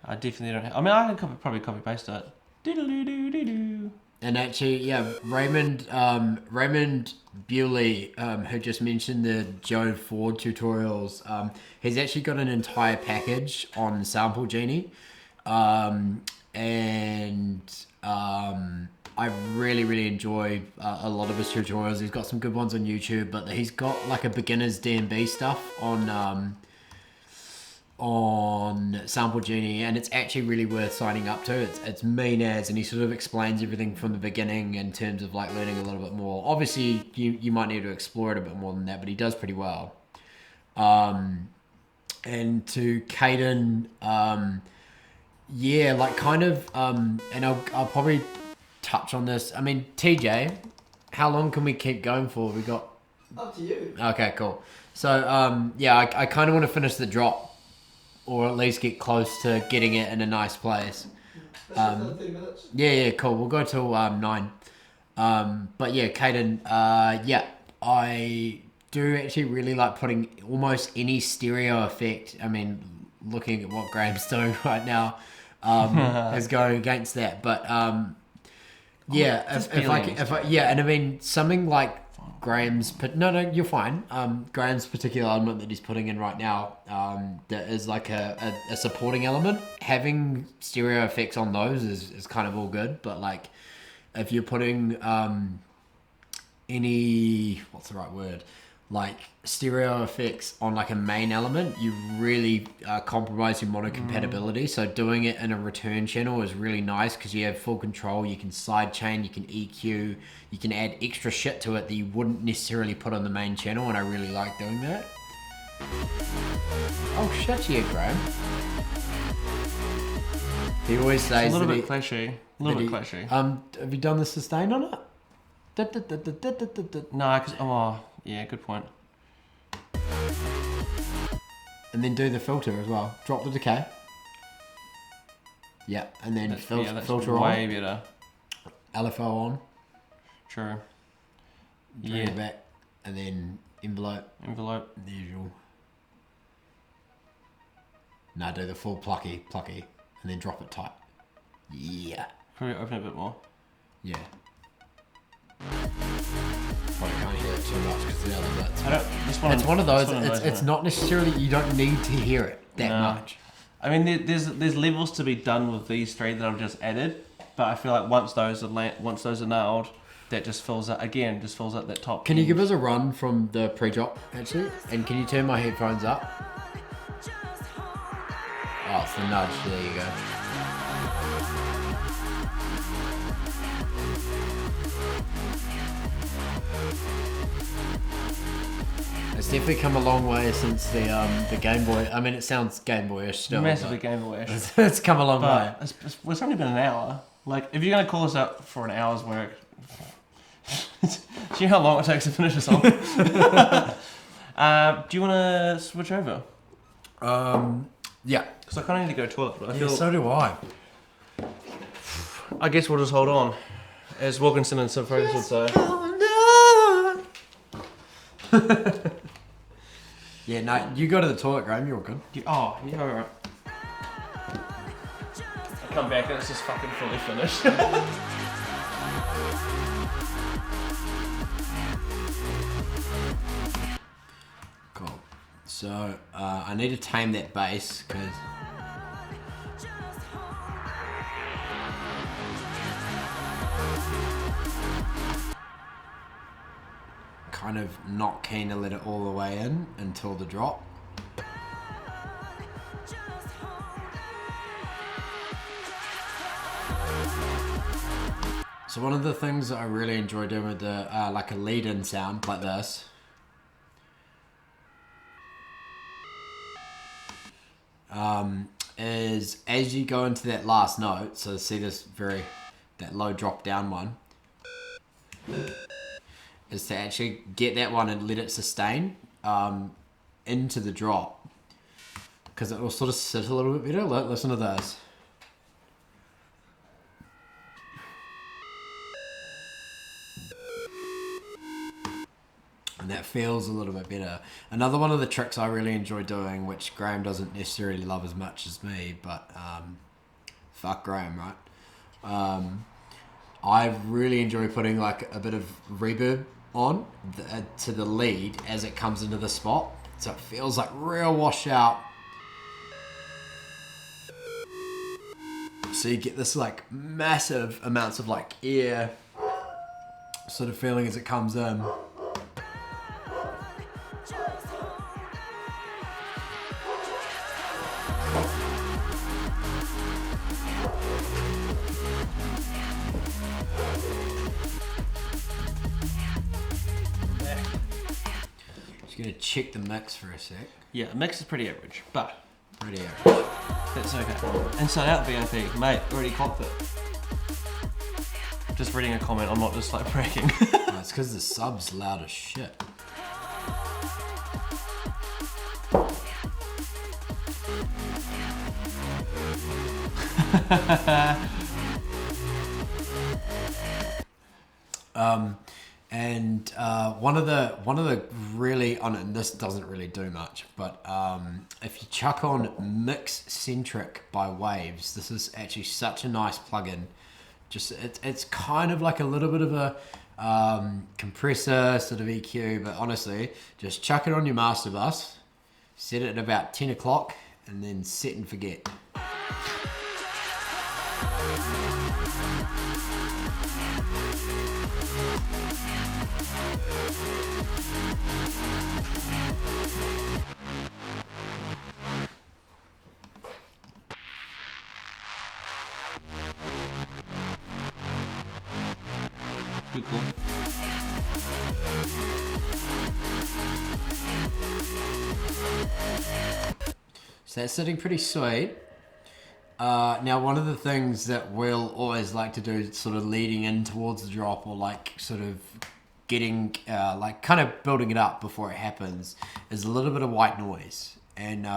I definitely don't have... I mean, I can probably copy-paste it. Diddle-doo-doo-doo-doo. And actually, yeah, Raymond Bewley, who just mentioned the Joe Ford tutorials, he's actually got an entire package on Sample Genie. I really, really enjoy a lot of his tutorials. He's got some good ones on YouTube, but he's got like a beginner's D&B stuff on on Sample Genie, and it's actually really worth signing up to. It's mean as, and he sort of explains everything from the beginning in terms of like learning a little bit more. Obviously, you might need to explore it a bit more than that, but he does pretty well. And to Caden, yeah, like kind of, and I'll probably touch on this. I mean, TJ, how long can we keep going for? We got up to you. Okay, cool. So, yeah, I kind of want to finish the drop, or at least get close to getting it in a nice place. Another 30 minutes. Yeah, cool. We'll go till 9. But yeah, Caden, yeah, I do actually really like putting almost any stereo effect. I mean, looking at what Graham's doing right now, is going against that. But yeah, if I, yeah, and I mean something like Graham's, no, you're fine. Graham's particular element that he's putting in right now, that is like a supporting element. Having stereo effects on those is kind of all good, but like if you're putting any, what's the right word, like stereo effects on like a main element, you really compromise your mono compatibility. So doing it in a return channel is really nice because you have full control. You can sidechain, you can EQ, you can add extra shit to it that you wouldn't necessarily put on the main channel, and I really like doing that. Oh shit, yeah, Graham. He always says it's a little bit clashy. A little bit clashy. Have you done the sustain on it? No, because yeah, good point. And then do the filter as well. Drop the decay. Yeah, and then filter on. Way better. LFO on. True. Bring it back, and then envelope. The usual. Now do the full plucky, and then drop it tight. Yeah. Probably open it a bit more. Yeah. Probably can't hear it too much because the other bits. It's one of those. It's not necessarily, you don't need to hear it that much. I mean, there's levels to be done with these 3 that I've just added, but I feel like once those are nailed, that just fills out that top. Can you give us a run from the pre-drop actually? And can you turn my headphones up? Oh, it's the nudge. There you go. It's definitely come a long way since the Game Boy. I mean, it sounds Game Boyish still. Massively Game Boyish. It's come a long way. It's only been an hour. Like, if you're going to call us up for an hour's work, do you know how long it takes to finish a song? Do you want to switch over? Yeah. Because I kind of need to go to the toilet. But I feel, so do I. I guess we'll just hold on. As Wilkinson and Symphony would say. Yeah, no, you go to the toilet, Graham. You're all good. Yeah, alright. I come back and it's just fucking fully finished. Cool. So, I need to tame that bass because kind of not keen to let it all the way in until the drop. So one of the things that I really enjoy doing with the like a lead-in sound like this is as you go into that last note, so see that low drop down one, is to actually get that one and let it sustain into the drop, because it will sort of sit a little bit better. Listen to this. And that feels a little bit better. Another one of the tricks I really enjoy doing, which Graham doesn't necessarily love as much as me, but fuck Graham, right? I really enjoy putting like a bit of reverb on to the lead as it comes into the spot, so it feels like real washout. So you get this like massive amounts of like air sort of feeling as it comes in. gonna check the mix for a sec. Yeah, the mix is pretty average, but Pretty average. that's okay. Inside out VIP, mate, already copped it. Just reading a comment, I'm not just like bragging. Oh, it's because the sub's loud as shit. And one of the really and this doesn't really do much, but if you chuck on Mix Centric by Waves, this is actually such a nice plugin. Just it's kind of like a little bit of a compressor sort of EQ, but honestly, just chuck it on your master bus, set it at about 10 o'clock, and then set and forget. Pretty cool. So that's sitting pretty sweet. Now, one of the things that we'll always like to do, sort of leading in towards the drop, or like sort of getting, like kind of building it up before it happens, is a little bit of white noise. And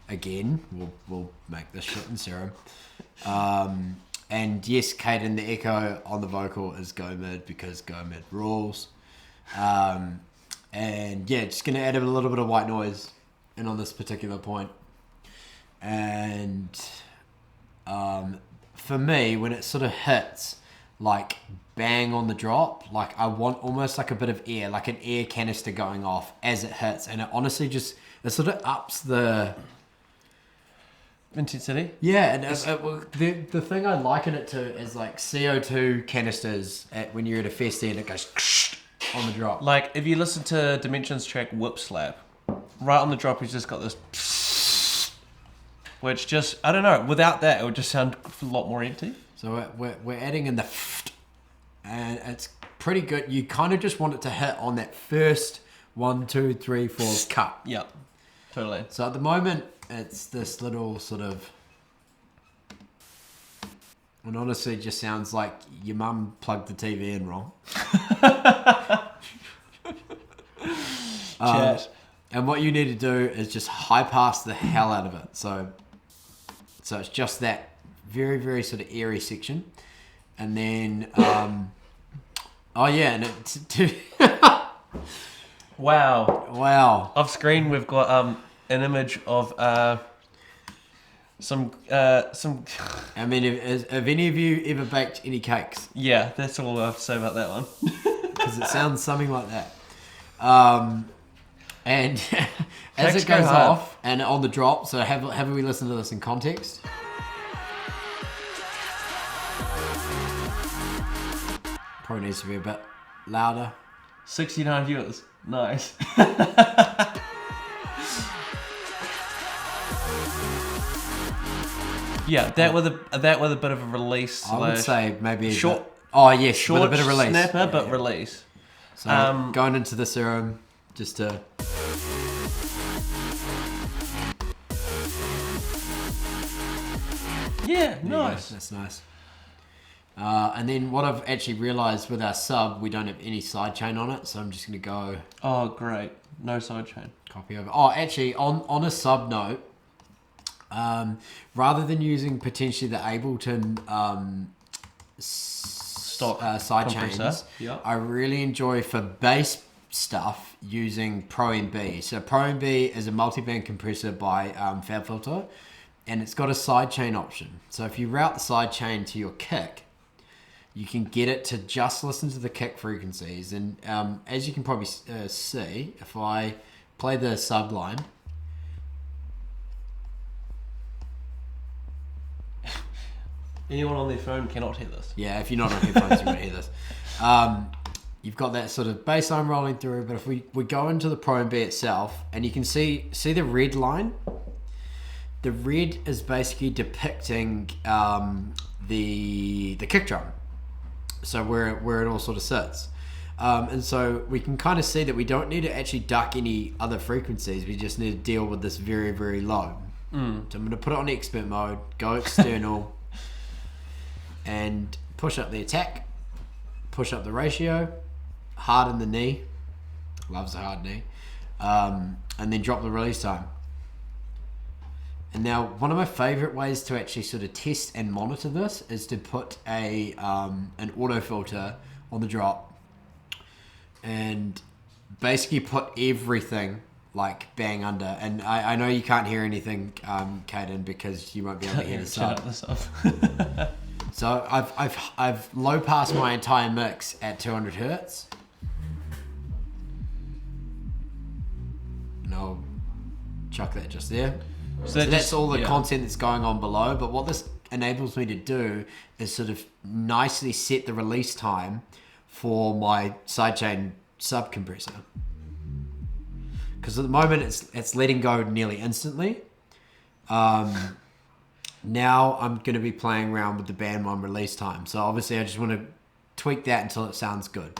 again, we'll make this shit in serum. And yes, Caden, the echo on the vocal is go mid because go mid rules. And yeah, just going to add a little bit of white noise in on this particular point. And for me, when it sort of hits like bang on the drop, like I want almost like a bit of air, like an air canister going off as it hits. And it honestly just, it sort of ups the intensity. Yeah, and the thing I liken it to is like CO2 canisters when you're at a festi and it goes on the drop. Like if you listen to Dimensions track Whip Slap, right on the drop he's just got this, which just, I don't know, without that it would just sound a lot more empty. So we're adding in the and it's pretty good. You kind of just want it to hit on that first 1, 2, 3, 4 cut. Yeah, totally. So at the moment it's this little sort of, and honestly it just sounds like your mum plugged the TV in wrong. Chat. And what you need to do is just high pass the hell out of it. So it's just that very, very sort of airy section. And then, oh yeah, and Wow. Off screen we've got an image of some. I mean, have any of you ever baked any cakes? Yeah, that's all I have to say about that one. Because it sounds something like that. And as Cakes it goes go hard. off and on the drop, so have we listened to this in context? Probably needs to be a bit louder. 69 viewers. Nice. Yeah, that with a bit of a release. I would say maybe short. Oh yes, Short with a bit of release. snapper, Yeah, but yeah. release. So going into the serum, just to. Yeah, There you nice. go, that's nice. And then what I've actually realised with our sub, we don't have any sidechain on it, so I'm just going to go Oh, great. No sidechain. copy over. Oh, actually, on a sub note, rather than using potentially the Ableton Stock side compressor. chains, Yeah. I really enjoy for bass stuff using Pro MB. So Pro MB is a multi-band compressor by FabFilter, and it's got a sidechain option. So if you route the sidechain to your kick, you can get it to just listen to the kick frequencies. And as you can probably see, if I play the sub line, Anyone on their phone cannot hear this. yeah, if you're not on headphones, you won't hear this. You've got that sort of bass line rolling through, but if we go into the Pro MB itself, and you can see the red line. The red is basically depicting the kick drum, so where it all sort of sits. And so we can kind of see that we don't need to actually duck any other frequencies. We just need to deal with this very, very low. So I'm going to put it on expert mode, go external, and push up the attack, push up the ratio, harden the knee, loves a hard knee, and then drop the release time. And now one of my favorite ways to actually sort of test and monitor this is to put an auto filter on the drop and basically put everything like bang under. And I know you can't hear anything, Caden, because you won't be able to hear the sub. So I've low passed my entire mix at 200 hertz. And I'll chuck that just there. So that's all the content that's going on below. But what this enables me to do is sort of nicely set the release time for my sidechain sub compressor. Because at the moment it's letting go nearly instantly. Now I'm going to be playing around with the band 1 release time. So obviously I just want to tweak that until it sounds good.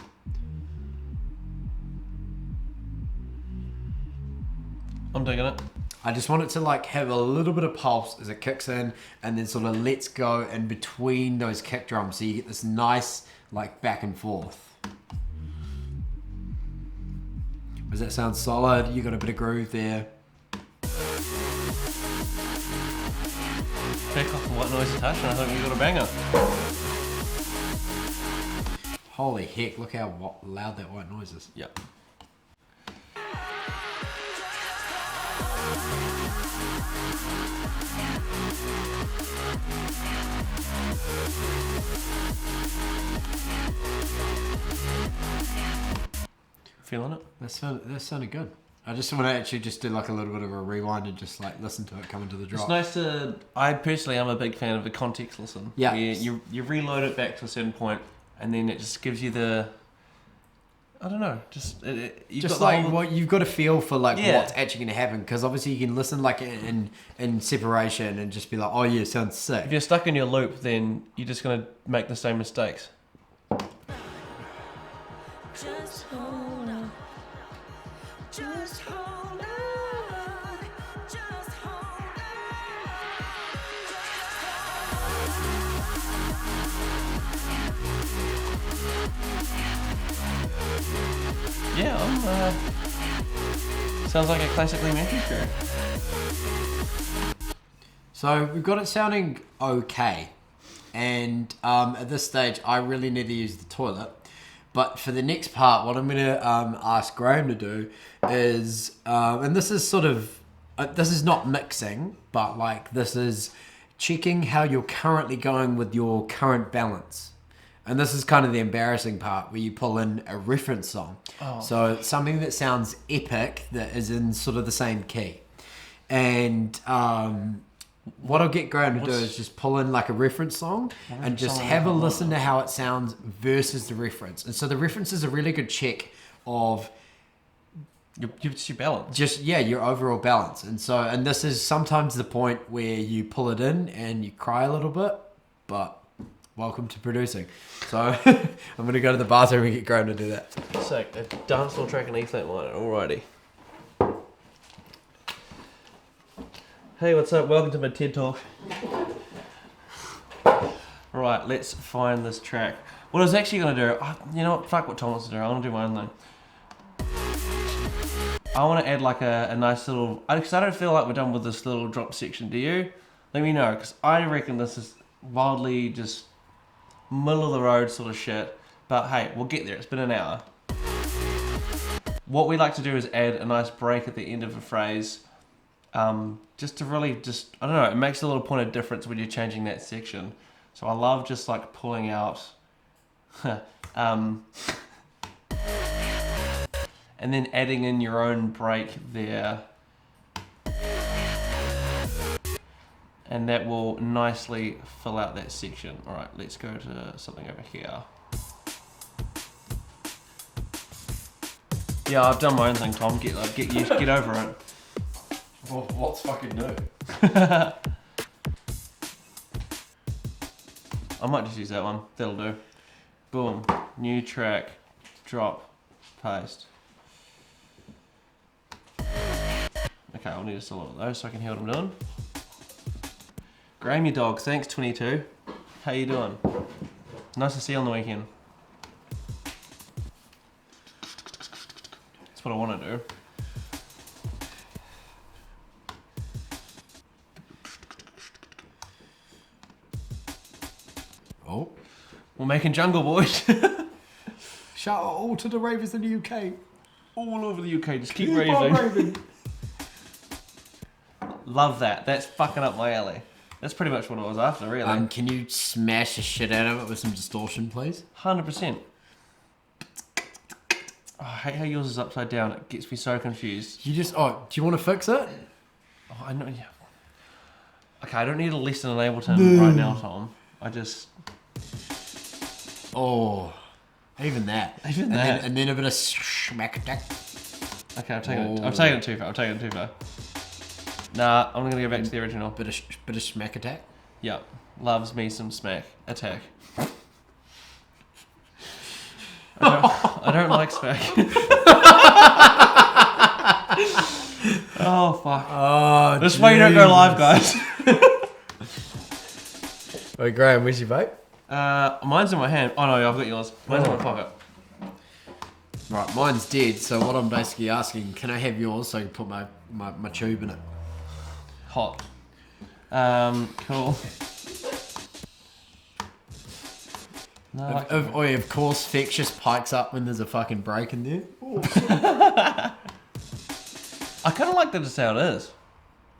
I'm digging it. I just want it to like have a little bit of pulse as it kicks in and then sort of lets go in between those kick drums, so you get this nice like back and forth. Does that sound solid? You got a bit of groove there. Back off the white noise touch and I think you got a banger. Holy heck, look how loud that white noise is. Yep. Feeling it? That sounded good. I just want to actually just do like a little bit of a rewind and just like listen to it come into the drop. It's nice to... I personally am a big fan of the context listen. Yeah. You reload it back to a certain point and then it just gives you the... I don't know, just what you've got to feel for like what's actually going to happen, because obviously you can listen like in separation and just be like, oh yeah, it sounds sick. If you're stuck in your loop, then you're just going to make the same mistakes. Just hold on. Just hold on. Just hold Yeah, sounds like a classically Mvtthews track. So we've got it sounding okay, and at this stage I really need to use the toilet. But for the next part, what I'm going to ask Graham to do is, and this is sort of, this is not mixing, but like this is checking how you're currently going with your current balance. And this is kind of the embarrassing part where you pull in a reference song. Oh. So something that sounds epic that is in sort of the same key. And what I'll get Graham to do is just pull in like a reference song and just have a listen to how it sounds versus the reference. And so the reference is a really good check of your balance. Just, your overall balance. And this is sometimes the point where you pull it in and you cry a little bit, but welcome to producing. So I'm going to go to the bathroom and get Graham to do that. Sick. A dancehall track in E flat minor. Alrighty. Hey, what's up? Welcome to my TED Talk. Right, let's find this track. What I was actually going to do, you know what, fuck what Tom wants to do. I want to do my own thing. I want to add like a nice little, because I don't feel like we're done with this little drop section. Do you? Let me know, because I reckon this is wildly just middle of the road sort of shit. But hey, we'll get there. It's been an hour. What we like to do is add a nice break at the end of a phrase. Just to really I don't know, it makes a little point of difference when you're changing that section. So I love just like pulling out, and then adding in your own break there. And that will nicely fill out that section. All right, let's go to something over here. Yeah, I've done my own thing, Tom. Get over it. Well, what's fucking new? I might just use that one. That'll do. Boom. New track. drop, paste. Okay, I'll need to still all those so I can hear what I'm doing. Graham, your dog. Thanks, 22. How you doing? Nice to see you on the weekend. That's what I want to do. Oh. We're making jungle, boys. Shout out all to the ravers in the UK. All over the UK, just keep raving. Love that. That's fucking up my alley. That's pretty much what I was after, really. Can you smash the shit out of it with some distortion, please? 100%. Oh, I hate how yours is upside down. It gets me so confused. Do you want to fix it? Oh, I know, yeah. Okay, I don't need a lesson in Ableton right now, Tom. I just... Oh, even that. And then a bit of smack attack. Okay, I'm taking it too far. Nah, I'm gonna go back to the original. Bit of smack attack. Yep. Loves me some smack attack. I don't like smack. Oh fuck. Oh, this is why you don't go live, guys. Wait, Graham, where's your vape? Mine's in my hand. Oh no, I've got yours. Mine's in my pocket. Right, mine's dead, so what I'm basically asking, can I have yours so I can put my tube in it? Hot. Cool. No, Of course, Fetch just pikes up when there's a fucking break in there. I kind of like that it's how it is.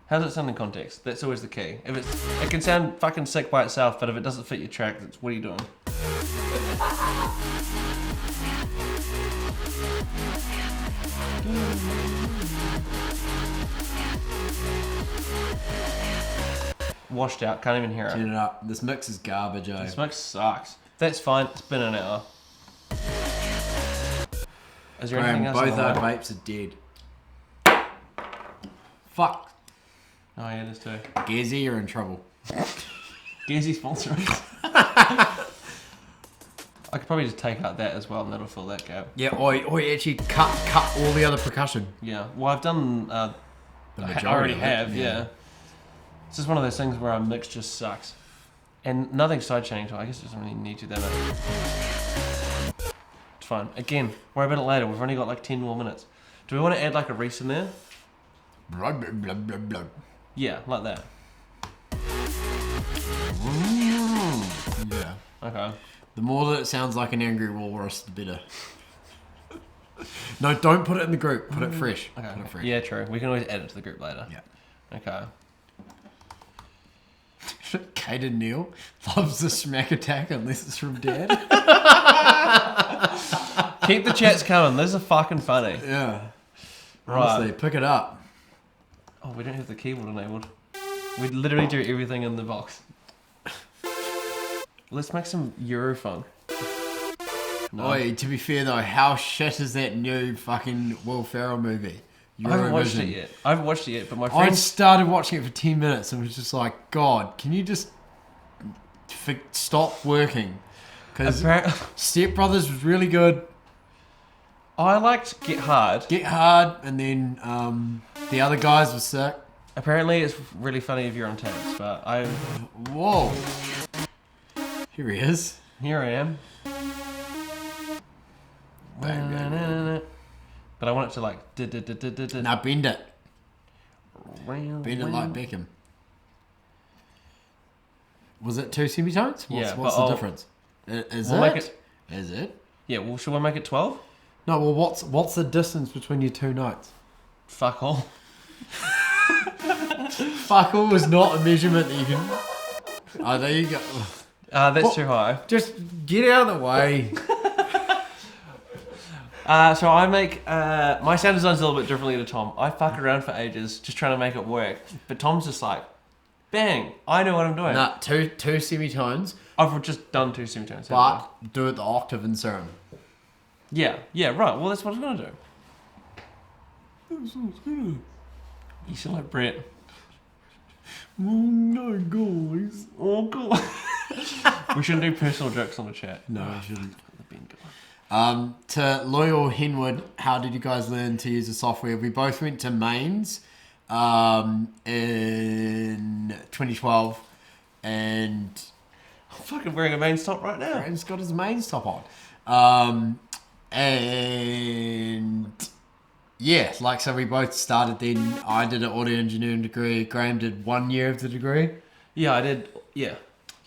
How does it sound in context? That's always the key. If it can sound fucking sick by itself, but if it doesn't fit your track, what are you doing? Washed out, can't even hear it. Turn it up. This mix is garbage, eh? This mix sucks. That's fine, it's been an hour. Is there anything else? Both our vapes are dead. Fuck. Oh yeah, there's two. Gezzy, you're in trouble. Gezzy sponsor us. I could probably just take out that as well and that'll fill that gap. Yeah, actually cut all the other percussion. Yeah, well I've done, The majority I already of it, have, yeah. It's just one of those things where our mix just sucks. And nothing's sidechaining, so I guess it doesn't really need to that much. It's fine. Again, worry about it later. We've only got like 10 more minutes. Do we want to add like a reese in there? Blah, blah, blah, blah, blah. Yeah, like that. Yeah. Okay. The more that it sounds like an angry walrus, the better. No, don't put it in the group. Put it fresh. Okay. Put it fresh. Yeah, true. We can always add it to the group later. Yeah. Okay. Caden Neal loves the smack attack unless it's from Dad. Keep the chats coming. Those are fucking funny. Yeah. Right. Honestly, pick it up. Oh, we don't have the keyboard enabled. We literally do everything in the box. Let's make some Eurofunk. No. Oi, to be fair though, how shit is that new fucking Will Ferrell movie? I haven't watched it yet. I haven't watched it yet, but my friend... I started watching it for 10 minutes and was just like, God, can you just stop working? Because Step Brothers was really good. I liked Get Hard. Get Hard, and then the other guys were sick. Apparently it's really funny if you're on taps, but I... Whoa. Here he is. Here I am. But I want it to like... Now bend it. Bend Bend it like Beckham. Was it 2 semitones? What's the difference? Is it? Yeah, well, should I make it 12? No, well, what's the distance between your two notes? Fuck all. Fuck all is not a measurement that you can... Oh, there you go. That's too high. Just get out of the way. So I make... my sound design's a little bit differently to Tom. I fuck around for ages just trying to make it work. But Tom's just like, bang, I know what I'm doing. Nah, two semitones. I've just done 2 semitones. But do it the octave and serum. Yeah, right. Well, that's what I'm going to do. You sound like Brett. Oh, no, guys. Oh, God. We shouldn't do personal jokes on the chat. No, I shouldn't. To Loyal Henwood, how did you guys learn to use the software? We both went to Mains in 2012, and I'm fucking wearing a Mains top right now. Graham's got his Mains top on. And yeah, like, so we both started then. I did an audio engineering degree. Graham did 1 year of the degree. Yeah, I did. Yeah.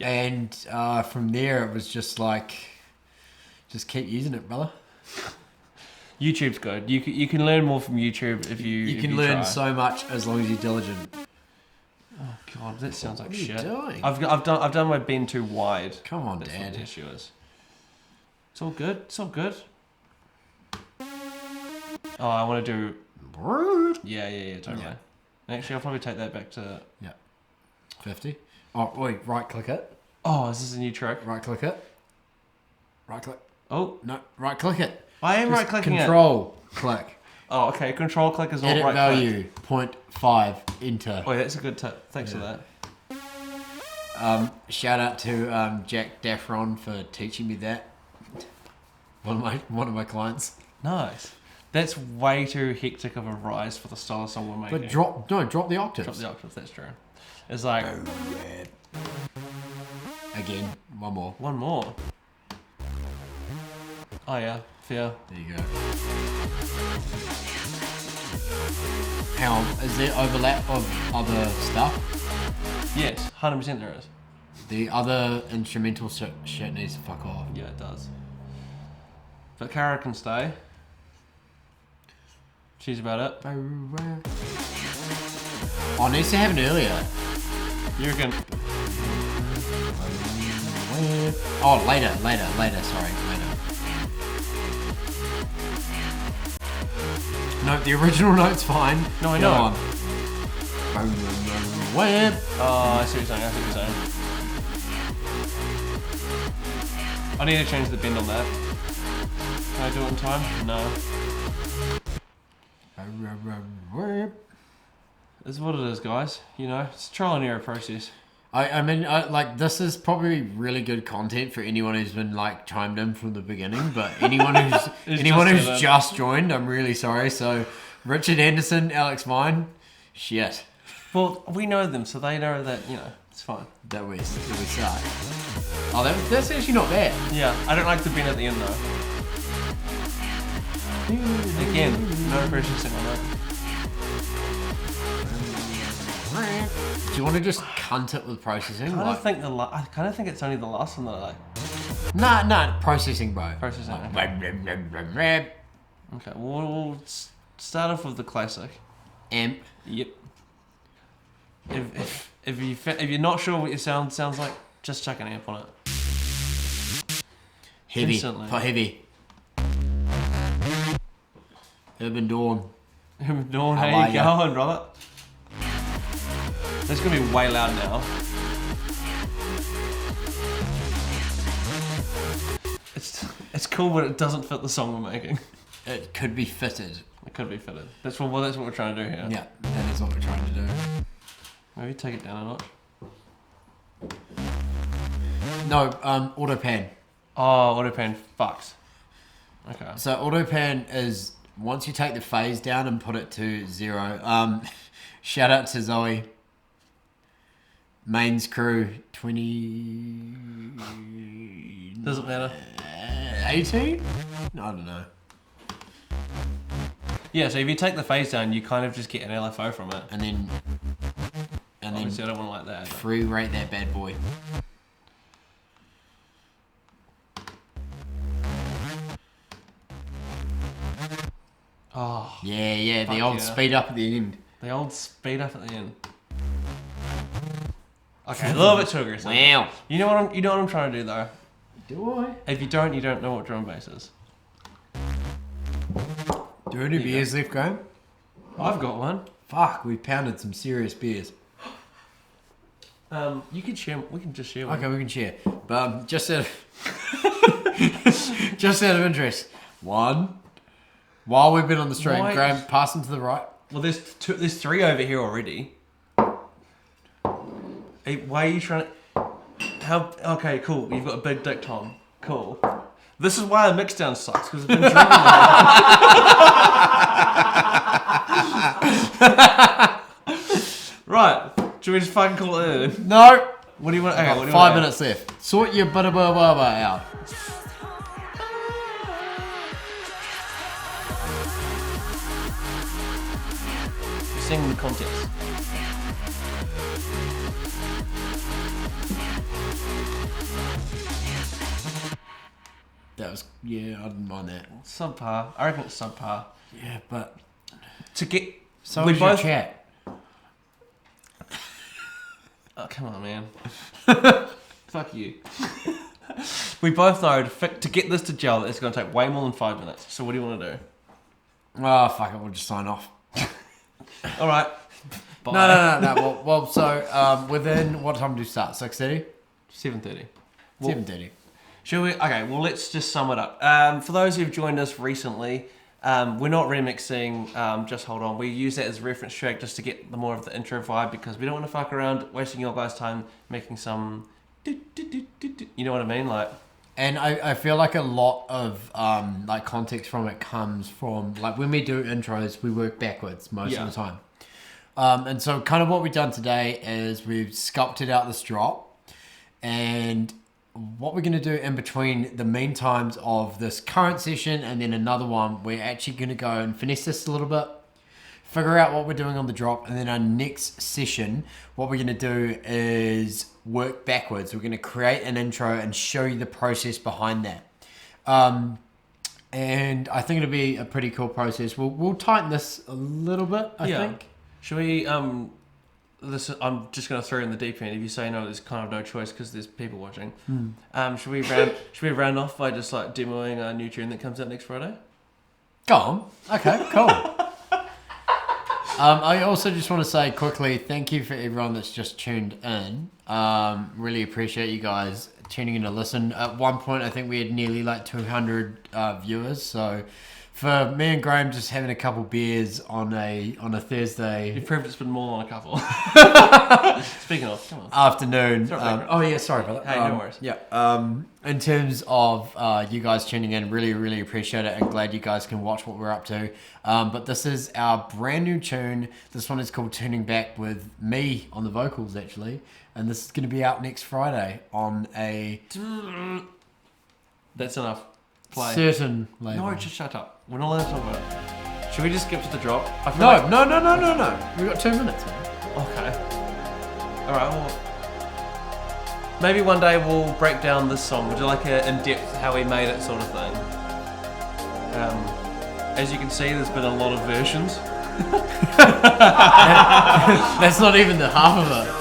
And from there, it was just like, just keep using it, brother. YouTube's good. You can learn more from YouTube if you can learn try. so much as long as you're diligent. Oh god, that sounds like shit. What are you doing? I've done my bend too wide. Come on, That's Dad. what the issue is. It's all good. It's all good. Oh, I want to do. Yeah, totally. Yeah. Actually, I'll probably take that back to. Yeah. 50. Oh, wait, right click it. Oh, is this a new trick? Right click it. Right click. Oh, No, right click it. I am Just right clicking it. Control click. Oh, okay. Control click is not Edit right value, click. 0.5, enter. Oh, yeah, that's a good tip. Thanks for that. Shout out to Jack Daffron for teaching me that. One of my clients. Nice. That's way too hectic of a rise for the style of song we're making. But drop the octaves. Drop the octaves. That's true. It's like Again, one more. one more. Oh yeah, fair. There you go. Hang on, is there overlap of other stuff? Yes, 100% there is. The other instrumental shit needs to fuck off. Yeah, it does. But Kara can stay. She's about it. Oh, it needs to happen earlier. You reckon? Oh, later, sorry, later. No, the original note's fine. No, I Go know. on. Oh, I see what you're saying. I need to change the bend on that. Can I do it in time? No. This is what it is, guys. You know, it's a trial and error process. I mean, like, this is probably really good content for anyone who's been, like, chimed in from the beginning, but anyone who's just joined, I'm really sorry. So, Richard Anderson, Alex Mine, shit. Well, we know them, so they know that, you know, it's fine. That we suck. Oh, that's actually not bad. Yeah, I don't like the bend at the end, though. Again, no pressure sitting on that. Do you want to just cunt it with processing? I kind of think it's only the last one that I like. Nah, processing, bro. Processing. Like, Okay, we'll start off with the classic. amp. Yep. If you're not sure what your sound sounds like, just chuck an amp on it. Heavy. Instantly. For heavy. Urban Dawn. Dawn, how are you ya? going, brother? That's gonna be way loud now. It's cool, but it doesn't fit the song we're making. It could be fitted. It could be fitted. That's what we're trying to do here. Yeah, that is what we're trying to do. Maybe take it down a notch. No, AutoPan. Oh, AutoPan fucks. Okay. So AutoPan is once you take the phase down and put it to 0. Shout out to Zoe. Mains crew 20. Doesn't matter. 18? No, I don't know. Yeah, so if you take the phase down, you kind of just get an LFO from it. And then Obviously, I don't want it like that. free rate that bad boy. Oh, Yeah, the Fuck old yeah. speed up at the end. the old speed up at the end. Okay, a little bit too aggressive. Wow. You know what I'm trying to do though. Do I? If you don't know what drum bass is. Do any Yeah. beers left, Graham? I've got one. Fuck, we pounded some serious beers. You can share. We can just share one. Okay, we can share. But just out of interest, one. While we've been on the stream, Why- Graham, pass them to the right. Well, there's 3 over here already. Hey, why are you trying to? How? Okay, cool. You've got a big dick, Tom. Cool. This is why a mixdown sucks, because I've been drinking. Right. Should we just fucking call it in? No. What do you want? Okay, what do you 5 want minutes left. Sort your bada bada bada out. Sing the context. That was, yeah, I didn't mind that. Subpar. I reckon it's subpar. Yeah, but To get... so we was your both... chat. Oh, come on, man. Fuck you. We both know to get this to gel, it's going to take way more than 5 minutes. So what do you want to do? Oh, fuck it, we'll just sign off. All right. Bye. No. Well, so within, what time do you start? 6:30? 7:30. 7:30. Shall we? Okay, well, let's just sum it up. For those who've joined us recently, we're not remixing, just hold on. We use that as a reference track just to get the more of the intro vibe because we don't want to fuck around wasting your guys' time making some... You know what I mean? Like... And I feel like a lot of like context from it comes from, like when we do intros, we work backwards most of the time. And so kind of what we've done today is we've sculpted out this drop, and what we're going to do in between the mean times of this current session and then another one, we're actually going to go and finesse this a little bit, figure out what we're doing on the drop, and then our next session, what we're going to do is work backwards. We're going to create an intro and show you the process behind that. And I think it'll be a pretty cool process. We'll tighten this a little bit, I think. Should we... I'm just going to throw in the deep end. If you say no, there's kind of no choice because there's people watching. Should we round off by just like demoing a new tune that comes out next Friday? Go on. Okay, cool. I also just want to say quickly, thank you for everyone that's just tuned in. Really appreciate you guys tuning in to listen. At one point, I think we had nearly like 200 viewers. So for me and Graham just having a couple beers on a Thursday... You've proved it's been more than a couple. Speaking of, come on. Afternoon. Sorry about that. Hey, no worries. Yeah. In terms of you guys tuning in, really, really appreciate it and glad you guys can watch what we're up to. But this is our brand new tune. This one is called Turning Back with me on the vocals, actually. And this is going to be out next Friday on a... That's enough. Play. Certain label. No, just shut up. We're not allowed to talk about it. Should we just skip to the drop? No. We've got 2 minutes, man. Okay. Alright, well... Maybe one day we'll break down this song. Would you like an in-depth how we made it sort of thing? As you can see, there's been a lot of versions. That's not even the half of it.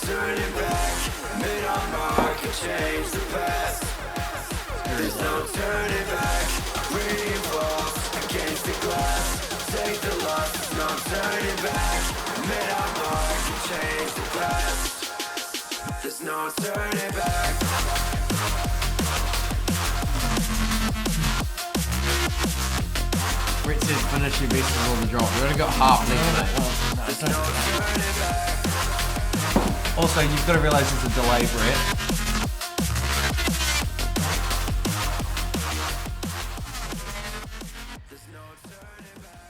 Turning back, made our mark and change the past. There's no turning back. Revolve against the glass. Take the loss. There's no turning back. Made our mark and change the past. There's no turning back. Brett says finish your best on the drop. We only got half left, mate. There's no turning back. Also, you've got to realise there's a delay, Brett.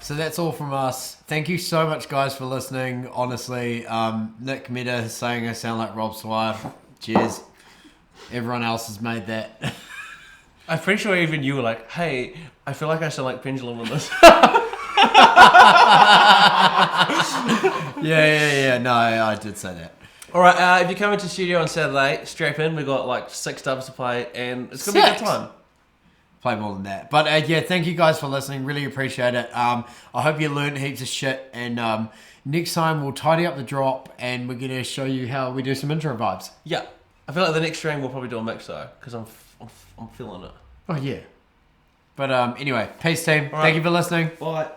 So that's all from us. Thank you so much, guys, for listening. Honestly, Nick Meta saying I sound like Rob Swire. Cheers. Everyone else has made that. I'm pretty sure even you were like, hey, I feel like I sound like Pendulum on this. Yeah. No, I did say that. Alright, if you come into studio on Saturday, strap in. We've got like 6 dubs to play and it's going to be a good time. Play more than that. But yeah, thank you guys for listening. Really appreciate it. I hope you learned heaps of shit. And next time we'll tidy up the drop and we're going to show you how we do some intro vibes. Yeah. I feel like the next stream we'll probably do a mix though, because I'm feeling it. Oh, yeah. But anyway, peace team. All right. Thank you for listening. Bye.